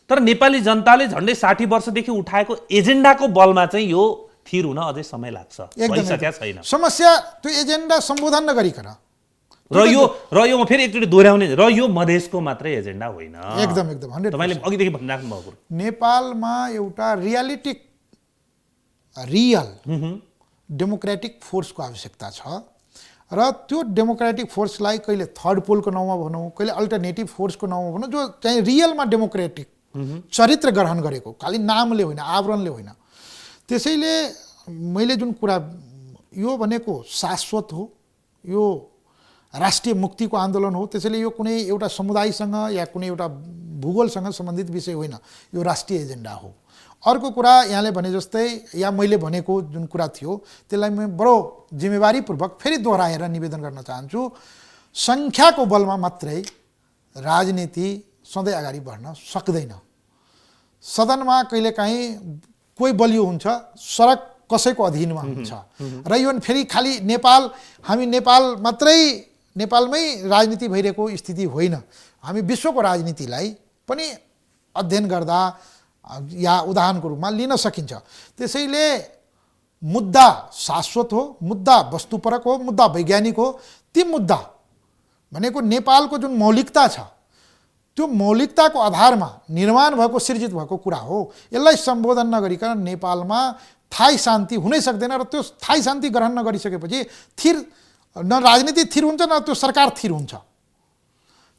तर नेपाली जनताले झन्डै 60 वर्षदेखि उठाएको एजेन्डाको बलमा चाहिँ यो थिर हुन अझै समय लाग्छ, भइसकेको छैन। समस्या त्यो एजेन्डा सम्बोधन नगरिकन र यो म फेरि एकचोटि दोहोऱ्याउने, र यो मधेसको मात्रै एजेन्डा होइन। एकदम 100% तपाईँले अघिदेखि भनिराख्नु भएको नेपालमा एउटा रियल डेमोक्रेटिक फोर्सको आवश्यकता छ। र त्यो डेमोक्रेटिक फोर्सलाई कहिले थर्ड पोलको नाउँमा भनौँ, कहिले अल्टरनेटिभ फोर्सको नाउँमा भनौँ, जो चाहिँ रियलमा डेमोक्रेटिक चरित्र ग्रहण गरेको, खालि नामले होइन, आवरणले होइन। त्यसैले मैले जुन कुरा, यो भनेको शाश्वत हो, यो राष्ट्रिय मुक्तिको आन्दोलन हो। त्यसैले यो कुनै एउटा समुदायसँग या कुनै एउटा भूगोलसँग सम्बन्धित विषय होइन, यो राष्ट्रिय एजेन्डा हो। अर्को कुरा यहाँले भने जस्तै या मैले भनेको जुन कुरा थियो त्यसलाई म बडो जिम्मेवारीपूर्वक फेरि दोहोऱ्याएर निवेदन गर्न चाहन्छु। सङ्ख्याको बलमा मात्रै राजनीति सधैँ अगाडि बढ्न सक्दैन। सदनमा कहिलेकाहीँ कोही बलियो हुन्छ, सडक कसैको अधीनमा हुन्छ। र यो फेरि खालि हामी नेपालमै राजनीति भइरहेको स्थिति होइन। हामी विश्वको राजनीतिलाई पनि अध्ययन गर्दा या उदाहरणको रूपमा लिन सकिन्छ। त्यसैले मुद्दा शाश्वत हो, मुद्दा वस्तुपरक हो, मुद्दा वैज्ञानिक हो। ती मुद्दा भनेको नेपालको जुन मौलिकता छ, त्यो मौलिकताको आधारमा निर्माण भएको, सिर्जित भएको कुरा हो। यसलाई सम्बोधन नगरिकन नेपालमा थाई शान्ति हुनै सक्दैन। र त्यो थाई शान्ति ग्रहण नगरिसकेपछि न राजनीति थिर हुन्छ, न त्यो सरकार थिर हुन्छ।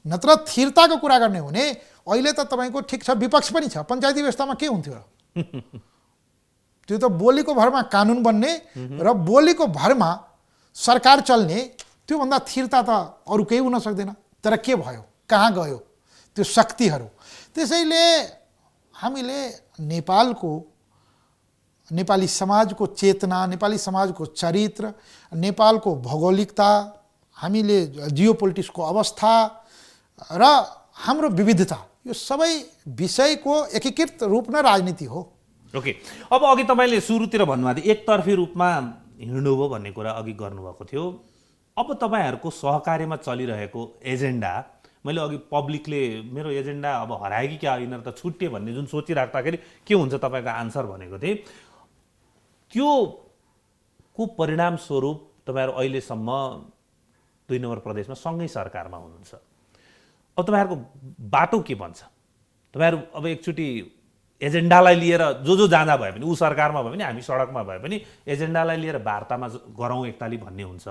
नत्र थिरताको कुरा गर्ने हो भने अहिले त तपाईँको ठिक छ, विपक्ष पनि छ, पञ्चायती व्यवस्थामा के हुन्थ्यो र? त्यो त बोलीको भरमा कानुन बन्ने र बोलीको भरमा सरकार चल्ने, त्योभन्दा थिरता त अरू केही हुन सक्दैन। तर के भयो, कहाँ गयो त्यो शक्तिहरू? त्यसैले हामीले नेपाली समाजको चेतना, नेपाली समाजको चरित्र, नेपालको भौगोलिकता, हामीले जियोपोलिटिक्सको अवस्था र हाम्रो विविधता, यो सबै विषयको एकीकृत रूप नै राजनीति हो। ओके, अब अघि तपाईँले सुरुतिर भन्नुभएको थियो एकतर्फी रूपमा हिँड्नुभयो भन्ने कुरा अघि गर्नुभएको थियो। अब तपाईँहरूको सहकार्यमा चलिरहेको एजेन्डा, मैले अघि पब्लिकले मेरो एजेन्डा अब हरायो कि क्या यिनीहरू त छुट्टे भन्ने जुन सोचिराख्दाखेरि के हुन्छ तपाईँको आन्सर भनेको थिएँ, त्यो को परिणामस्वरूप तपाईँहरू अहिलेसम्म 2 नम्बर प्रदेशमा सँगै सरकारमा हुनुहुन्छ। अब तपाईँहरूको बाटो के बन्छ? तपाईँहरू अब एकचोटि एजेन्डालाई लिएर जो जाँदा भए पनि, ऊ सरकारमा भए पनि हामी सडकमा भए पनि एजेन्डालाई लिएर वार्तामा गरौँ एकताली भन्ने हुन्छ,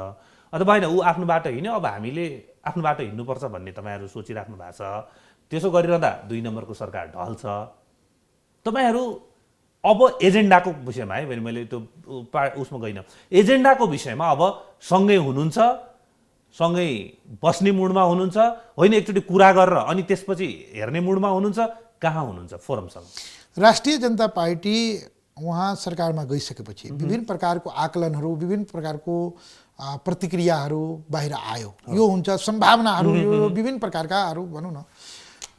अथवा होइन ऊ आफ्नो बाटो हिँड्यो अब हामीले आफ्नो बाटो हिँड्नुपर्छ भन्ने तपाईँहरू सोचिराख्नु भएको छ। त्यसो गरिरहँदा 2 नम्बरको सरकार ढल्छ। तपाईँहरू अब एजेन्डाको विषयमा है, मैले त्यो उसमा गइनँ, एजेन्डाको विषयमा अब सँगै हुनुहुन्छ, सँगै बस्ने मुडमा हुनुहुन्छ, होइन एकचोटि कुरा गरेर अनि त्यसपछि हेर्ने मुडमा हुनुहुन्छ, कहाँ हुनुहुन्छ फोरमसँग? राष्ट्रिय जनता पार्टी वहाँ सरकारमा गइसकेपछि विभिन्न प्रकारको आकलनहरू, विभिन्न प्रकारको प्रतिक्रियाहरू बाहिर आयो। यो हुन्छ सम्भावनाहरू, यो विभिन्न प्रकारकाहरू भनौँ न।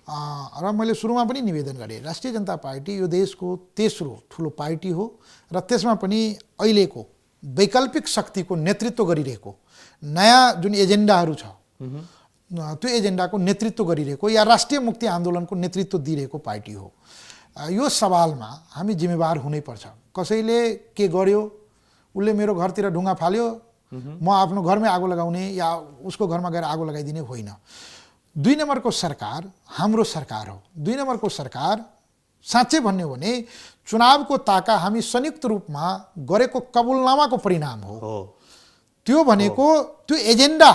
र मैले सुरुमा पनि निवेदन गरेँ, राष्ट्रिय जनता पार्टी यो देशको तेस्रो ठुलो पार्टी हो र त्यसमा पनि अहिलेको वैकल्पिक शक्तिको नेतृत्व गरिरहेको नयाँ जुन एजेन्डाहरू छ त्यो एजेन्डाको नेतृत्व गरिरहेको या राष्ट्रिय मुक्ति आन्दोलनको नेतृत्व दिइरहेको पार्टी हो। यो सवालमा हामी जिम्मेवार हुनैपर्छ। कसैले के गर्यो, उसले मेरो घरतिर ढुङ्गा फाल्यो, म आफ्नो घरमै आगो लगाउने या उसको घरमा गएर आगो लगाइदिने होइन। 2 नम्बरको सरकार हाम्रो सरकार हो। 2 नम्बरको सरकार साँच्चै भन्यो भने चुनावको ताका हामी संयुक्त रूपमा गरेको कबुलनामाको परिणाम हो। त्यो भनेको त्यो एजेन्डा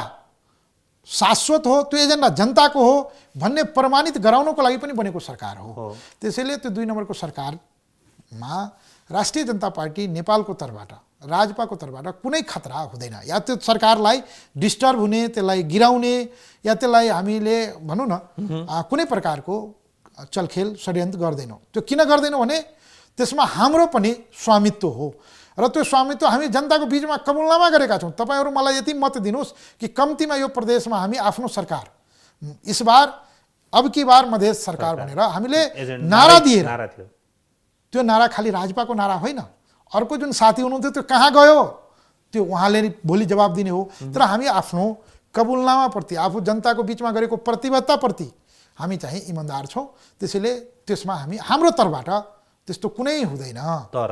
शाश्वत हो, त्यो एजेन्डा जनताको हो भन्ने प्रमाणित गराउनको लागि पनि बनेको सरकार हो। त्यसैले त्यो 2 नम्बरको सरकारमा राष्ट्रिय जनता पार्टी नेपालको तर्फबाट, राजपाको तर्फबाट कुनै खतरा हुँदैन। या त्यो सरकारलाई डिस्टर्ब हुने, त्यसलाई गिराउने या त्यसलाई हामीले भनौँ न कुनै प्रकारको चलखेल षड्यन्त्र गर्दैनौँ। त्यो किन गर्दैनौँ भने त्यसमा हाम्रो पनि स्वामित्व हो र त्यो स्वामित्व हामी जनताको बिचमा कबुलनामा गरेका छौँ। तपाईँहरू मलाई यति मत दिनुहोस् कि कम्तीमा यो प्रदेशमा हामी आफ्नो सरकार, इस बार अब की बार मधेस सरकार भनेर हामीले नारा दिएर, त्यो नारा खालि राजपाको नारा होइन, अर्को जुन साथी हुनुहुन्थ्यो त्यो कहाँ गयो त्यो उहाँले भोलि जवाब दिने हो। तर हामी आफ्नो कबुलनामाप्रति, आफू जनताको बिचमा गरेको प्रतिबद्धताप्रति हामी चाहिँ इमान्दार छौँ। त्यसैले त्यसमा हामी हाम्रो तर्फबाट त्यस्तो कुनै हुँदैन। तर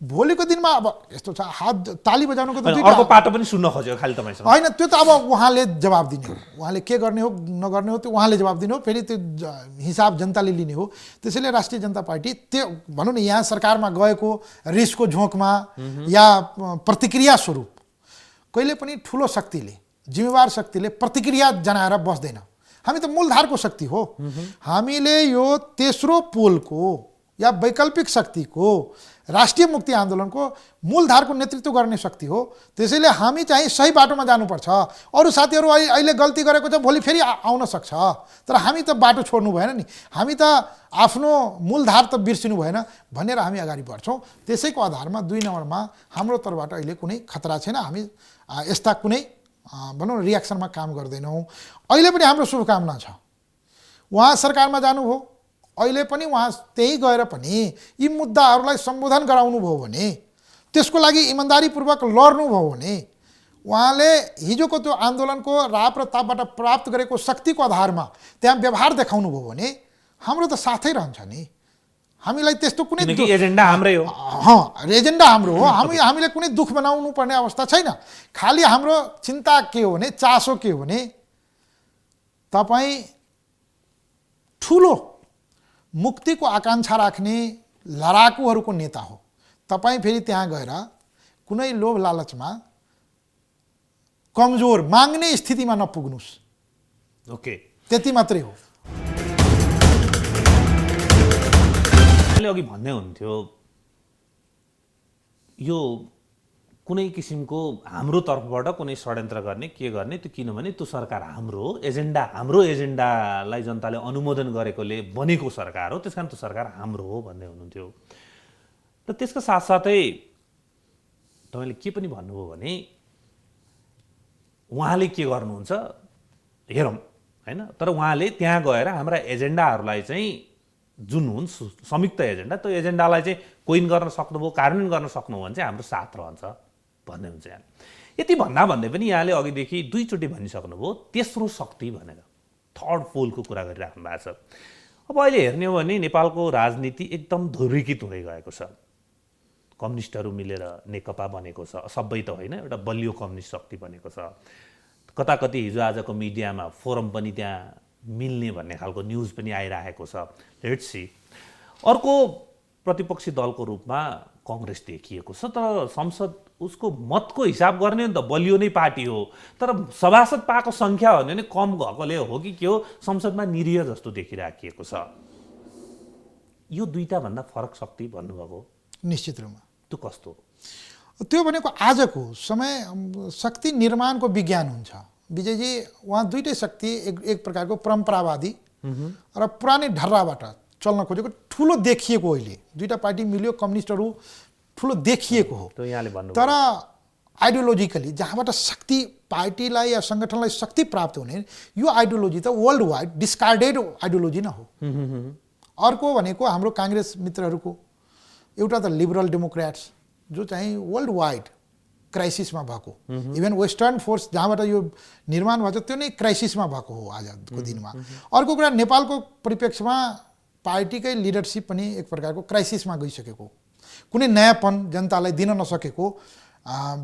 भोलिको दिनमा अब यस्तो छ, हात ताली बजाउनुको त अर्को पाटो पनि सुन्न खोज्यो खालि तपाईँसँग होइन। त्यो त अब उहाँले जवाब दिने हो, उहाँले के गर्ने हो नगर्ने हो त्यो उहाँले जवाब दिने हो, फेरि त्यो हिसाब जनताले लिने हो। त्यसैले राष्ट्रिय जनता पार्टी त्यो भनौँ न यहाँ सरकारमा गएको रिसको झोंकमा या प्रतिक्रिया स्वरूप कहिले पनि ठुलो शक्तिले, जिम्मेवार शक्तिले प्रतिक्रिया जनाएर बस्दैन। हामी त मूलधारको शक्ति हो। हामीले यो तेस्रो पोलको या वैकल्पिक शक्तिको राष्ट्रिय मुक्ति आन्दोलनको मूलधारको नेतृत्व गर्ने शक्ति हो। त्यसैले हामी चाहिँ सही बाटोमा जानुपर्छ। अरू साथीहरू अहिले गल्ती गरेको छ, भोलि फेरि आउन सक्छ, तर हामी त बाटो छोड्नु भएन नि, हामी त आफ्नो मूलधार त बिर्सिनु भएन भनेर हामी अगाडि बढ्छौँ। त्यसैको आधारमा 2 नम्बरमा हाम्रो तर्फबाट अहिले कुनै खतरा छैन। हामी यस्ता कुनै भनौँ न रियाक्सनमा काम गर्दैनौँ। अहिले पनि हाम्रो शुभकामना छ। उहाँ सरकारमा जानुभयो, अहिले पनि उहाँ त्यही गएर पनि यी मुद्दाहरूलाई सम्बोधन गराउनु भयो भने, त्यसको लागि इमान्दारीपूर्वक लड्नुभयो भने, उहाँले हिजोको त्यो आन्दोलनको राप र तापबाट प्राप्त गरेको शक्तिको आधारमा त्यहाँ व्यवहार देखाउनु भयो भने हाम्रो त साथै रहन्छ नि। हामीलाई त्यस्तो कुनै एजेन्डा हाम्रै हो। एजेन्डा हाम्रो हो। हामीले कुनै दुःख बनाउनु पर्ने अवस्था छैन। खालि हाम्रो चिन्ता के हो भने, चासो के हो भने, तपाईँ ठुलो मुक्तिको आकांक्षा राख्ने लडाकुहरूको नेता हो। तपाईँ फेरि त्यहाँ गएर कुनै लोभ लालचमा कमजोर माग्ने स्थितिमा नपुग्नुस्। ओके, त्यति मात्रै हो। अघि भन्दै हुन्थ्यो यो कुनै किसिमको हाम्रो तर्फबाट कुनै षड्यन्त्र गर्ने के गर्ने, त्यो किनभने त्यो सरकार हाम्रो हाम्रो एजेन्डालाई जनताले अनुमोदन गरेकोले बनेको सरकार हो, त्यसकारण त्यो सरकार हाम्रो हो भन्दै हुनुहुन्थ्यो। र त्यसको साथसाथै तपाईँले के पनि भन्नुभयो भने उहाँले के गर्नुहुन्छ हेरौँ होइन, तर उहाँले त्यहाँ गएर हाम्रा एजेन्डाहरूलाई चाहिँ जुन हुन् संयुक्त एजेन्डा, त्यो एजेन्डालाई चाहिँ कोइन गर्न सक्नुभयो, कार्यान्वयन गर्न सक्नुभयो भने चाहिँ हाम्रो साथ रहन्छ भन्ने हुन्छ यहाँ। यति भन्दै पनि यहाँले अघिदेखि दुईचोटि भनिसक्नुभयो तेस्रो शक्ति भनेर, थर्ड पोलको कुरा गरिराख्नु भएको छ। अब अहिले हेर्ने हो भने नेपालको राजनीति एकदम धुरीकृत हुँदै गएको छ। कम्युनिस्टहरू मिलेर नेकपा बनेको छ, सबै त होइन, एउटा बलियो कम्युनिस्ट शक्ति बनेको छ। कताकति हिजो आजको मिडियामा फोरम पनि त्यहाँ मिल्ने भन्ने खालको न्युज पनि आइरहेको छ। Let's see. अर्को प्रतिपक्षी दलको रूपमा कङ्ग्रेस देखिएको छ, तर संसद उसको मतको हिसाब गर्ने नि त बलियो नै पार्टी हो, तर सभासद पाएको सङ्ख्या हो भने कम भएकोले हो कि के हो, संसदमा निरीह जस्तो देखिराखिएको छ। यो दुईटा भन्दा फरक शक्ति भन्नुभएको निश्चित रूपमा त्यो कस्तो? त्यो भनेको आजको समय शक्ति निर्माणको विज्ञान हुन्छ। विजयजी, उहाँ दुईटै शक्ति एक प्रकारको परम्परावादी र पुरानै ढर्राबाट चल्न खोजेको ठुलो देखिएको, अहिले दुईटा पार्टी मिल्यो, कम्युनिस्टहरू ठुलो देखिएको हो। तर आइडियोलोजिकली जहाँबाट शक्ति पार्टीलाई या सङ्गठनलाई शक्ति प्राप्त हुने, यो आइडियोलोजी त वर्ल्ड वाइड डिस्कार्डेड आइडियोलोजी नै हो। अर्को भनेको हाम्रो काङ्ग्रेस मित्रहरूको एउटा त लिबरल डेमोक्रेट्स, जो चाहिँ वर्ल्ड वाइड क्राइसिसमा भएको, इभन वेस्टर्न फोर्स जहाँबाट यो निर्माण भएको छ त्यो नै क्राइसिसमा भएको हो आजको दिनमा। अर्को कुरा, नेपालको परिप्रेक्ष्यमा पार्टीकै लिडरसिप पनि एक प्रकारको क्राइसिसमा गइसकेको, कुनै नयाँपन जनतालाई दिन नसकेको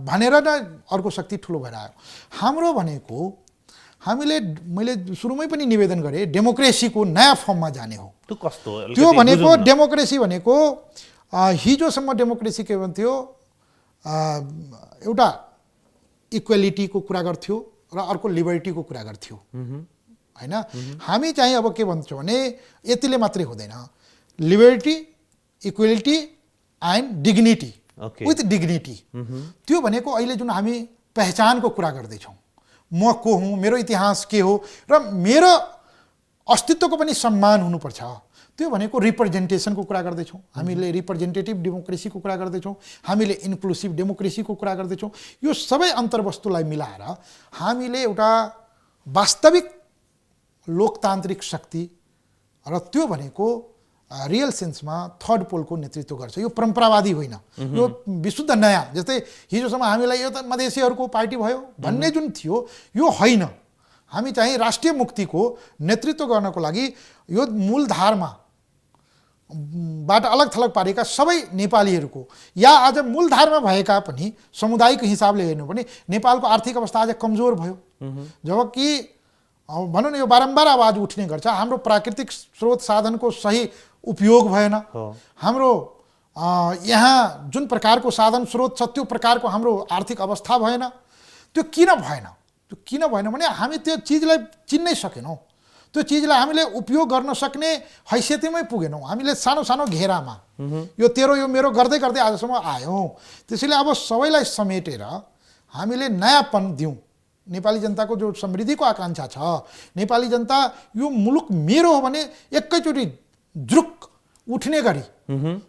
भनेर नै अर्को शक्ति ठुलो भएर आयो। हाम्रो भनेको हामीले, मैले सुरुमै पनि निवेदन गरेँ, डेमोक्रेसीको नयाँ फर्ममा जाने हो। त्यो कस्तो? त्यो भनेको डेमोक्रेसी भनेको हिजोसम्म डेमोक्रेसी के भन्थ्यो, एउटा इक्वेलिटीको कुरा गर्थ्यो र अर्को लिबर्टीको कुरा गर्थ्यो होइन। हामी चाहिँ अब के भन्छौँ भने यतिले मात्रै हुँदैन, liberty, equality and dignity, with dignity. त्यो भनेको अहिले जुन हामी पहिचानको कुरा गर्दैछौँ, म को हुँ, मेरो इतिहास के हो र मेरो अस्तित्वको पनि सम्मान हुनुपर्छ, त्यो भनेको रिप्रेजेन्टेसनको कुरा गर्दैछौँ हामीले, रिप्रेजेन्टेटिभ डेमोक्रेसीको कुरा गर्दैछौँ हामीले, इन्क्लुसिभ डेमोक्रेसीको कुरा गर्दैछौँ। यो सबै अन्तर्वस्तुलाई मिलाएर हामीले एउटा वास्तविक लोकतान्त्रिक शक्ति, र त्यो भनेको रियल सेन्समा थर्ड पोलको नेतृत्व गर्छ। यो परम्परावादी होइन, यो विशुद्ध नयाँ। जस्तै हिजोसम्म हामीलाई यो त मधेसीहरूको पार्टी भयो भन्ने जुन थियो, यो होइन। हामी चाहिँ राष्ट्रिय मुक्तिको नेतृत्व गर्नको लागि यो मूलधारमा बाट अलग थलग पारेका सबै नेपालीहरूको, या आज मूलधारमा भएका पनि सामुदायिक हिसाबले हेर्नु भने नेपालको आर्थिक अवस्था आज कमजोर भयो। जबकि भनौँ न यो बारम्बार आवाज उठ्ने गर्छ, हाम्रो प्राकृतिक स्रोत साधनको सही उपयोग भएन, हाम्रो यहाँ जुन प्रकारको साधन स्रोत छ त्यो प्रकारको हाम्रो आर्थिक अवस्था भएन। त्यो किन भएन भने हामी त्यो चिजलाई चिन्नै सकेनौँ, त्यो चिजलाई हामीले उपयोग गर्न सक्ने हैसियतमै पुगेनौँ। हामीले सानो सानो घेरामा यो तेरो यो मेरो गर्दै गर्दै आजसम्म आयौँ। त्यसैले अब सबैलाई समेटेर हामीले नयाँपन दिउँ। नेपाली जनताको जो समृद्धिको आकाङ्क्षा छ, नेपाली जनता यो मुलुक मेरो हो भने एकैचोटि जुरुक उठ्ने गरी,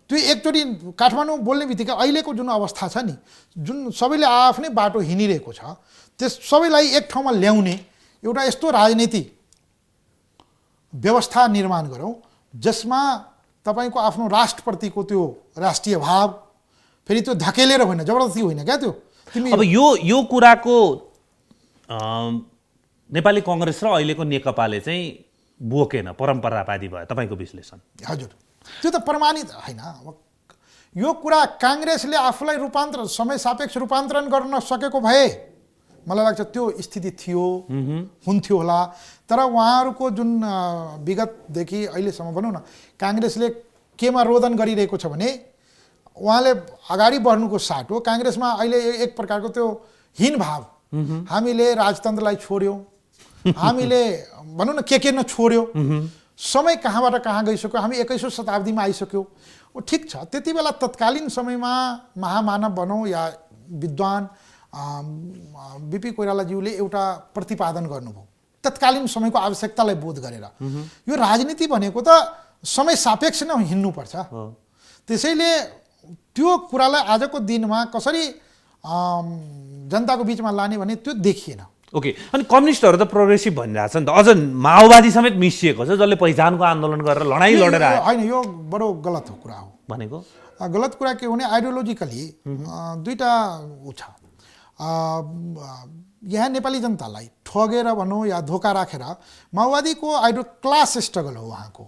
त्यो एकचोटि काठमाडौँ बोल्ने बित्तिकै अहिलेको जुन अवस्था छ नि, जुन सबैले आफ्नै बाटो हिँडिरहेको छ, त्यस सबैलाई एक ठाउँमा ल्याउने एउटा यस्तो राजनीति व्यवस्था निर्माण गरौँ जसमा तपाईँको आफ्नो राष्ट्रप्रतिको त्यो राष्ट्रिय भाव, फेरि त्यो धकेलेर होइन, जबरजस्ती होइन क्या त्यो। अब यो कुराको नेपाली कङ्ग्रेस र अहिलेको नेकपाले चाहिँ बोकेन, परम्परावादी भयो तपाईँको विश्लेषण? हजुर, त्यो त प्रमाणित होइन। यो कुरा काङ्ग्रेसले आफूलाई समय सापेक्ष रूपान्तरण गर्न सकेको भए मलाई लाग्छ त्यो स्थिति थियो, हुन्थ्यो होला। तर उहाँहरूको जुन विगतदेखि अहिलेसम्म भनौँ न, काङ्ग्रेसले केमा रोदन गरिरहेको छ भने उहाँले अगाडि बढ्नुको साटो काङ्ग्रेसमा अहिले एक प्रकारको त्यो हीन भाव, हामीले राजतन्त्रलाई छोड्यौँ, हामीले भनौँ न के न छोड्यो, समय कहाँबाट कहाँ गइसक्यो, हामी 21औं शताब्दीमा आइसक्यो। ठिक छ, त्यति बेला तत्कालीन समयमा महामानव भनौँ या विद्वान बीपी कोइरालाज्यूले एउटा प्रतिपादन गर्नुभयो तत्कालीन समयको आवश्यकतालाई बोध गरेर। यो राजनीति भनेको त समय सापेक्ष नै हिँड्नुपर्छ। त्यसैले त्यो कुरालाई आजको दिनमा कसरी जनताको बिचमा लाने भने त्यो देखिएन। ओके, अनि कम्युनिस्टहरू त प्रोग्रेसिभ भनिरहेछ नि त, अझ माओवादी समेत मिसिएको छ जसले पहिचानको आन्दोलन गरेर लडाइँ लडेर आयो होइन, यो बडो गलत हो कुरा हो। भनेको। गलत कुरा के हो भने आइडियोलोजिकली दुईटा ऊ छ। यहाँ नेपाली जनतालाई ठगेर भनौँ या धोका राखेर माओवादीको क्लास स्ट्रगल हो। उहाँको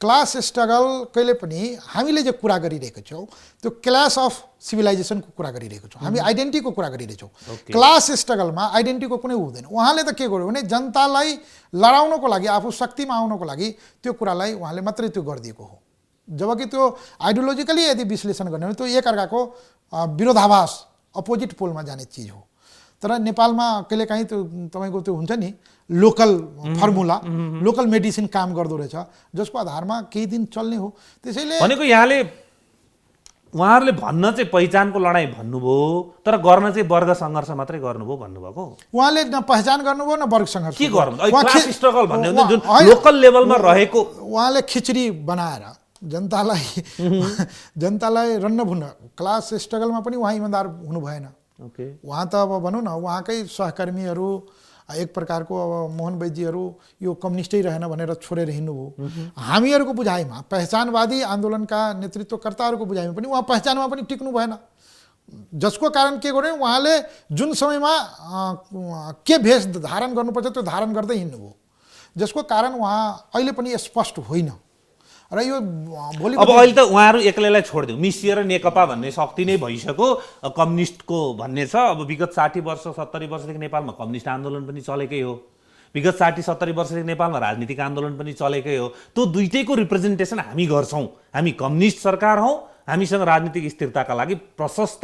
क्लास स्ट्रगल कहिले पनि हामीले जे कुरा गरिरहेको छौँ त्यो क्लास अफ सिभिलाइजेसनको कुरा गरिरहेको छौँ, हामी आइडेन्टिटीको कुरा गरिरहेछौँ। क्लास स्ट्रगलमा आइडेन्टिटीको कुनै हुँदैन। उहाँले त के गर्यो भने जनतालाई लडाउनको लागि, आफू शक्तिमा आउनको लागि त्यो कुरालाई उहाँले मात्रै त्यो गरिदिएको हो। जबकि त्यो आइडियोलोजिकली यदि विश्लेषण गर्ने हो भने त्यो एकअर्काको विरोधाभास, अपोजिट पोलमा जाने चिज हो। तर नेपालमा कहिलेकाहीँ त्यो तपाईँको त्यो हुन्छ नि लोकल फर्मुला, लोकल मेडिसिन काम गर्दो रहेछ, जसको आधारमा केही दिन चल्ने हो। त्यसैले भनेको उहाँहरूले भन्न चाहिँ पहिचानको लडाइँ भन्नुभयो, तर गर्न चाहिँ वर्ग सङ्घर्ष मात्रै गर्नुभयो भन्नुभएको। उहाँले न पहिचान गर्नुभयो न वर्ग सङ्घर्ष के गर्नु, क्लास स्ट्रगल भन्ने हुन्छ जुन लोकल लेभलमा रहेको। उहाँले खिचडी बनाएर जनतालाई रन्नभुन्न, क्लास स्ट्रगलमा पनि उहाँ इमान्दार हुनु भएन। उहाँ त अब भनौँ न उहाँकै सहकर्मीहरू एक प्रकारको अब मोहन वैद्यहरू यो कम्युनिस्टै रहेन भनेर छोडेर हिँड्नुभयो। हामीहरूको बुझाइमा, पहिचानवादी आन्दोलनका नेतृत्वकर्ताहरूको बुझाइमा पनि उहाँ पहिचानमा पनि टिक्नु भएन, जसको कारण के गर्यो उहाँले जुन समयमा के भेष धारण गर्नुपर्छ त्यो धारण गर्दै हिँड्नुभयो, जसको कारण उहाँ अहिले पनि स्पष्ट होइन। र यो भोलि अब अहिले त उहाँहरू एक्लैलाई छोडिदिउँ, मिसिएर नेकपा भन्ने शक्ति नै भइसक्यो, कम्युनिस्टको भन्ने छ। अब विगत 60 वर्ष 70 वर्षदेखि नेपालमा कम्युनिस्ट आन्दोलन पनि चलेकै हो, विगत 60-70 वर्षदेखि नेपालमा राजनीतिक आन्दोलन पनि चलेकै हो। त्यो दुईटैको रिप्रेजेन्टेसन हामी गर्छौँ। हामी कम्युनिस्ट सरकार हौँ, हामीसँग राजनीतिक स्थिरताका लागि प्रशस्त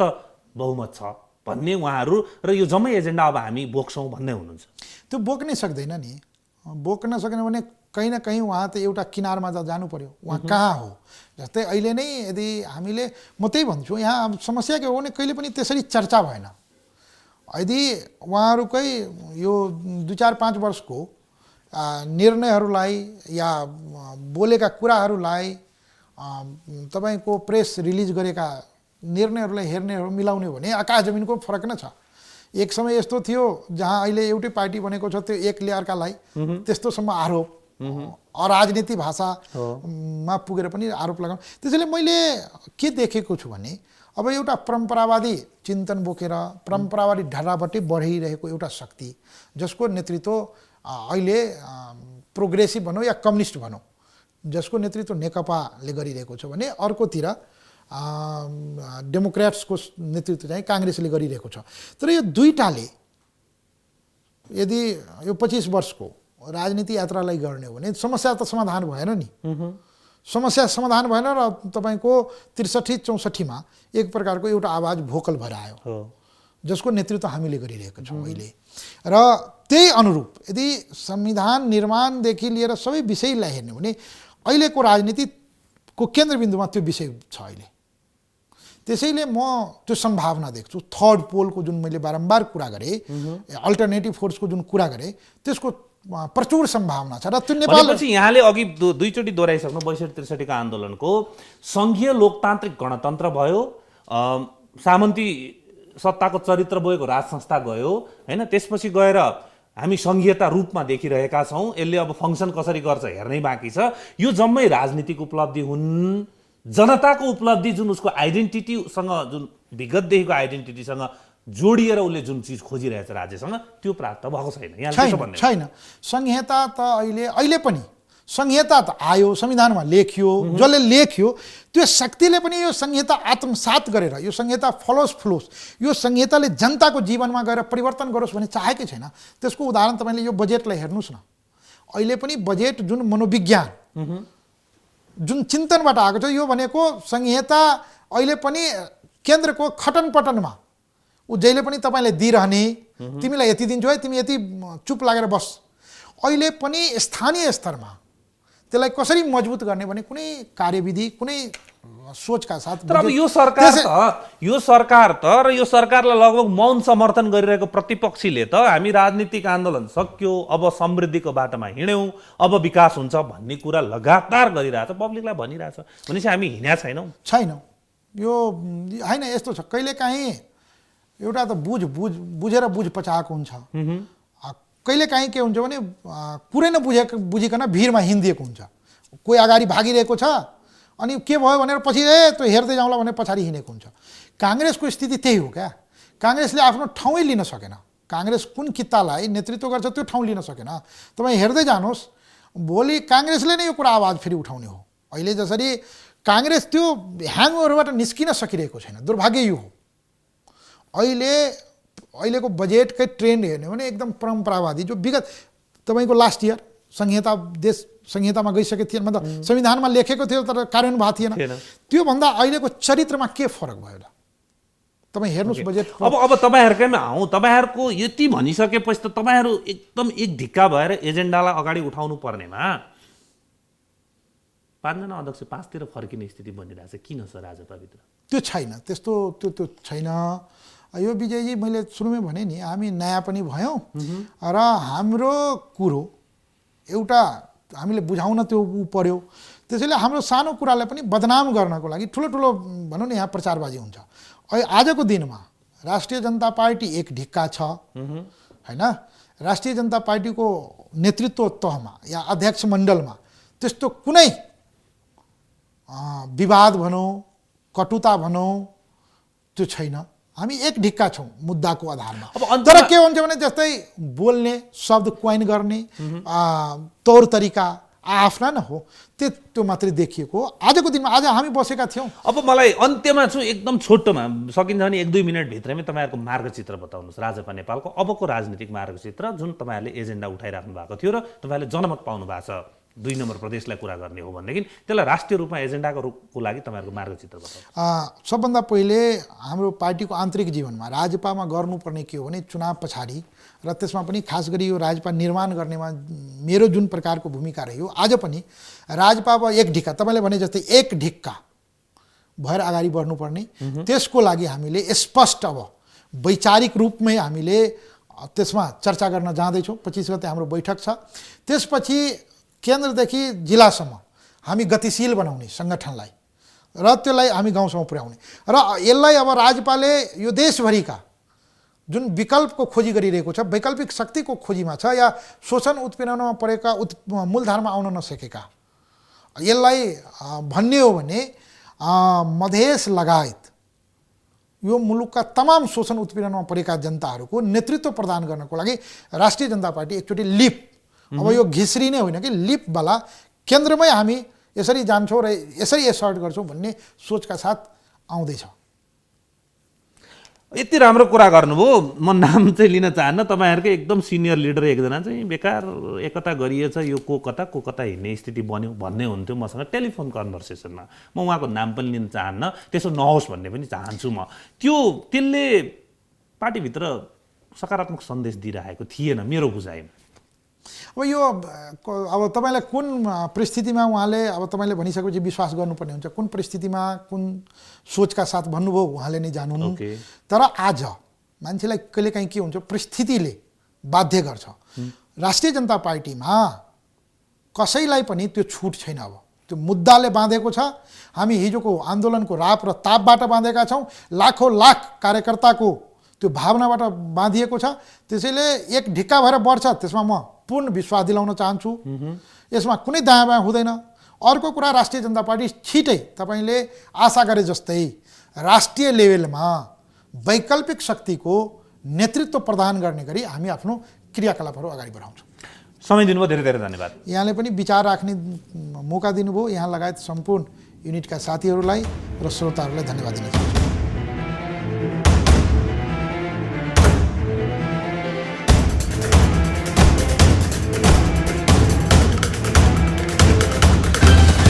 बहुमत छ भन्ने उहाँहरू, र यो जम्मै एजेन्डा अब हामी बोक्छौँ भन्ने हुनुहुन्छ। त्यो बोक्नै सक्दैन नि, बोक्न सकेन भने कहीँ न कहीँ उहाँ त एउटा किनारमा जानु पर्यो। उहाँ कहाँ हो? जस्तै अहिले नै यदि हामीले, म त्यही भन्छु, यहाँ समस्या के हो भने कहिले पनि त्यसरी चर्चा भएन। यदि उहाँहरूकै यो 2-4-5 वर्षको निर्णयहरूलाई या बोलेका कुराहरूलाई तपाईँको प्रेस रिलिज गरेका निर्णयहरूलाई हेर्नेहरू मिलाउने हो भने आकाश जमिनको फरक नै छ। एक समय यस्तो थियो जहाँ अहिले एउटै पार्टी बनेको छ, त्यो एकले अर्कालाई त्यस्तोसम्म आरोप, अराजनीति भाषामा पुगेर पनि आरोप लगाउनु। त्यसैले मैले के देखेको छु भने अब एउटा परम्परावादी चिन्तन बोकेर परम्परावादी ढर्राबाटै बढिरहेको एउटा शक्ति, जसको नेतृत्व अहिले प्रोग्रेसिभ भनौँ या कम्युनिस्ट भनौँ, जसको नेतृत्व नेकपाले गरिरहेको छ भने अर्कोतिर डेमोक्रेट्सको नेतृत्व चाहिँ काङ्ग्रेसले गरिरहेको छ। तर यो दुईटाले यदि यो 25 वर्षको राजनीति यात्रालाई गर्ने हो भने समस्या त समाधान भएन नि। समस्या समाधान भएन र तपाईँको 63-64मा एक प्रकारको एउटा आवाज भोकल भएर आयो, जसको नेतृत्व हामीले गरिरहेको छौँ अहिले। र त्यही अनुरूप यदि संविधान निर्माणदेखि लिएर सबै विषयलाई हेर्ने हो भने अहिलेको राजनीतिको केन्द्रबिन्दुमा त्यो विषय छ अहिले। त्यसैले म त्यो सम्भावना देख्छु। थर्ड पोलको जुन मैले बारम्बार कुरा गरेँ, अल्टरनेटिभ फोर्सको जुन कुरा गरेँ, त्यसको प्रचुर सम्भावना छ। र त्यो नेपाल यहाँले अघि दुईचोटि दोहोऱ्याइसक्नु 62-63 का आन्दोलनको सङ्घीय लोकतान्त्रिक गणतन्त्र भयो, सामन्ती सत्ताको चरित्र बोकेको राज संस्था गयो हैन, त्यसपछि गएर हामी सङ्घीयता रूपमा देखिरहेका छौँ। यसले अब फङ्सन कसरी गर्छ हेर्नै बाँकी छ। यो जम्मै राजनीतिक उपलब्धि हुन्, जनताको उपलब्धि जुन उसको आइडेन्टिटीसँग, जुन विगतदेखिको आइडेन्टिटीसँग जोडिएर उसले जुन चिज खोजिरहेछ राज्यसँग, त्यो प्राप्त भएको छैन। छैन। संहिता त अहिले पनि संहिता त आयो, संविधानमा लेखियो, जसले लेख्यो त्यो शक्तिले पनि यो संहिता आत्मसात गरेर, यो संहिता फ्लोस यो संहिताले जनताको जीवनमा गएर परिवर्तन गरोस् भन्ने चाहेकै छैन। त्यसको उदाहरण तपाईँले यो बजेटलाई हेर्नुहोस् न। अहिले पनि बजेट जुन मनोविज्ञान, जुन चिन्तनबाट आएको छ, यो भनेको संहिता अहिले पनि केन्द्रको खटनपटनमा ऊ जहिले पनि तपाईँलाई दिइरहने, तिमीलाई यति दिन्छु है, तिमी यति चुप लागेर बस। अहिले पनि स्थानीय स्तरमा त्यसलाई कसरी मजबुत गर्ने भने कुनै कार्यविधि, कुनै सोचका साथ। तर अब यो सरकार त र यो सरकारलाई लगभग मौन समर्थन गरिरहेको प्रतिपक्षीले त हामी राजनीतिक आन्दोलन सक्यो, अब समृद्धिको बाटोमा हिँड्यौँ, अब विकास हुन्छ भन्ने कुरा लगातार गरिरहेछ, पब्लिकलाई भनिरहेछ। भनेपछि हामी हिँडेका छैनौँ। यो होइन, यस्तो छ कहिलेकाहीँ एउटा त बुझेर बुझ पचाएको हुन्छ। कहिलेकाहीँ के हुन्छ भने कुरै बुझिकन भिडमा हिँडिदिएको हुन्छ। कोही अगाडि भागिरहेको छ अनि के भयो भनेर पछि त्यो हेर्दै जाउँला भनेर पछाडि हिँडेको हुन्छ। काङ्ग्रेसको स्थिति त्यही हो क्या। काङ्ग्रेसले आफ्नो ठाउँै लिन सकेन। काङ्ग्रेस कुन कितालाई नेतृत्व गर्छ त्यो ठाउँ लिन सकेन। तपाईँ हेर्दै जानुहोस्, भोलि काङ्ग्रेसले नै यो कुरा आवाज फेरि उठाउने हो। अहिले जसरी काङ्ग्रेस त्यो ह्याङओभरबाट निस्किन सकिरहेको छैन, दुर्भाग्य यो हो। अहिलेको बजेटकै ट्रेन्ड हेर्ने भने एकदम परम्परावादी, जो विगत तपाईँको लास्ट इयर देश संहितामा गइसकेको थिएन, मतलब संविधानमा लेखेको थियो तर कार्यान्वयन भएको थिएन। त्योभन्दा अहिलेको चरित्रमा के फरक भयो र? तपाईँ हेर्नुहोस् बजेट। अब तपाईँहरूकैमा आउँ। तपाईँहरूको यति भनिसकेपछि त तपाईँहरू एकदम एक ढिक्का भएर एजेन्डालाई अगाडि उठाउनु पर्नेमा 5 जना अध्यक्ष 5 तिर फर्किने स्थिति बनिरहेछ। किन छ राजपाभित्र? त्यो छैन, त्यस्तो त्यो छैन। यो विजयजी, मैले सुरुमै भने नि, हामी नयाँ पनि भयौँ र हाम्रो कुरो एउटा हामीले बुझाउन त्यो पर्यो। त्यसैले हाम्रो सानो कुरालाई पनि बदनाम गर्नको लागि ठुलो भनौँ न यहाँ प्रचारबाजी हुन्छ। आजको दिनमा राष्ट्रिय जनता पार्टी एक ढिक्का छ हैन। राष्ट्रिय जनता पार्टीको नेतृत्व तहमा या अध्यक्ष मण्डलमा त्यस्तो कुनै विवाद भनौँ, कटुता भनौँ, त्यो छैन। हामी एक ढिक्का छौँ मुद्दाको आधारमा। तर के हुन्छ भने जस्तै बोल्ने, शब्द क्वाइन गर्ने तौर तरिका आफ्ना न हो, त्यो मात्रै देखिएको। आजको दिनमा आज हामी बसेका थियौँ। अब मलाई अन्त्यमा एकदम छोटोमा सकिन्छ भने 1-2 मिनट भित्रमै तपाईँहरूको मार्गचित्र बताउनुहोस्। राजपा नेपालको अबको राजनीतिक मार्गचित्र जुन तपाईँहरूले एजेन्डा उठाइराख्नु भएको थियो र तपाईँहरूले जनमत पाउनु भएको छ 2 नम्बर प्रदेशलाई कुरा गर्ने हो भनेदेखि त्यसलाई राष्ट्रिय रूपमा एजेन्डाको रूपको लागि तपाईँहरूको मार्गचित्र बताउनुहोस्। सबभन्दा पहिले हाम्रो पार्टीको आन्तरिक जीवनमा राजपामा गर्नुपर्ने के हो भने चुनाव पछाडि र त्यसमा पनि खास गरी यो राजपा निर्माण गर्नेमा मेरो जुन प्रकारको भूमिका रह्यो, आज पनि राजपामा एक ढिक्का, तपाईँले भने जस्तै एक ढिक्का भएर अगाडि बढ्नुपर्ने। त्यसको लागि हामीले स्पष्ट अब वैचारिक रूपमै हामीले त्यसमा चर्चा गर्न जाँदैछौँ। 25 गते हाम्रो बैठक छ। त्यसपछि केन्द्रदेखि जिल्लासम्म हामी गतिशील बनाउने सङ्गठनलाई र त्यसलाई हामी गाउँसम्म पुर्याउने र यसलाई अब राजपाले यो देशभरिका जुन विकल्पको खोजी गरिरहेको छ, वैकल्पिक शक्तिको खोजीमा छ या शोषण उत्पीडनमा परेका मूलधारमा आउन नसकेका, यसलाई भन्ने हो भने मधेस लगायत यो मुलुकका तमाम शोषण उत्पीडनमा परेका जनताहरूको नेतृत्व प्रदान गर्नको लागि राष्ट्रिय जनता पार्टी एकचोटि लिप, अब यो घिस्री नै होइन कि लिपवाला केन्द्रमै हामी यसरी जान्छौँ र यसरी एसर्ट गर्छौँ भन्ने सोचका साथ आउँदैछ। यति राम्रो कुरा गर्नुभयो। म नाम चाहिँ लिन चाहन्न। तपाईँहरूकै एकदम सिनियर लिडर एकजना चाहिँ बेकार एकता गरिएछ, यो को कता हिँड्ने स्थिति बन्यो भन्ने हुन्थ्यो मसँग टेलिफोन कन्भर्सेसनमा। म उहाँको नाम पनि लिन चाहन्न, त्यसो नहोस् भन्ने पनि चाहन्छु म। त्यसले पार्टीभित्र सकारात्मक सन्देश दिइरहेको थिएन मेरो बुझाइमा। अब तपाईँलाई कुन परिस्थितिमा उहाँले, अब तपाईँले भनिसकेपछि विश्वास गर्नुपर्ने हुन्छ, कुन परिस्थितिमा कुन सोचका साथ भन्नुभयो उहाँले नै जान्नु। तर आज मान्छेलाई कहिलेकाहीँ के हुन्छ, परिस्थितिले बाध्य गर्छ। राष्ट्रिय जनता पार्टीमा कसैलाई पनि त्यो छुट छैन। अब त्यो मुद्दाले बाँधेको छ। हामी हिजोको आन्दोलनको राप र तापबाट बाँधेका छौँ। लाखौँ लाख कार्यकर्ताको त्यो भावनाबाट बाँधिएको छ। त्यसैले एक ढिक्का भएर बढ्छ, त्यसमा म पूर्ण विश्वास दिलाउन चाहन्छु। यसमा कुनै दायाँ बायाँ हुँदैन। अर्को कुरा, राष्ट्रिय जनता पार्टी छिटै तपाईँले आशा गरे जस्तै राष्ट्रिय लेभलमा वैकल्पिक शक्तिको नेतृत्व प्रदान गर्ने गरी हामी आफ्नो क्रियाकलापहरू अगाडि बढाउँछौँ। समय दिनुभयो, धेरै धेरै धन्यवाद। यहाँले पनि विचार राख्ने मौका दिनुभयो। यहाँ लगायत सम्पूर्ण युनिटका साथीहरूलाई र श्रोताहरूलाई धन्यवाद दिन चाहन्छु।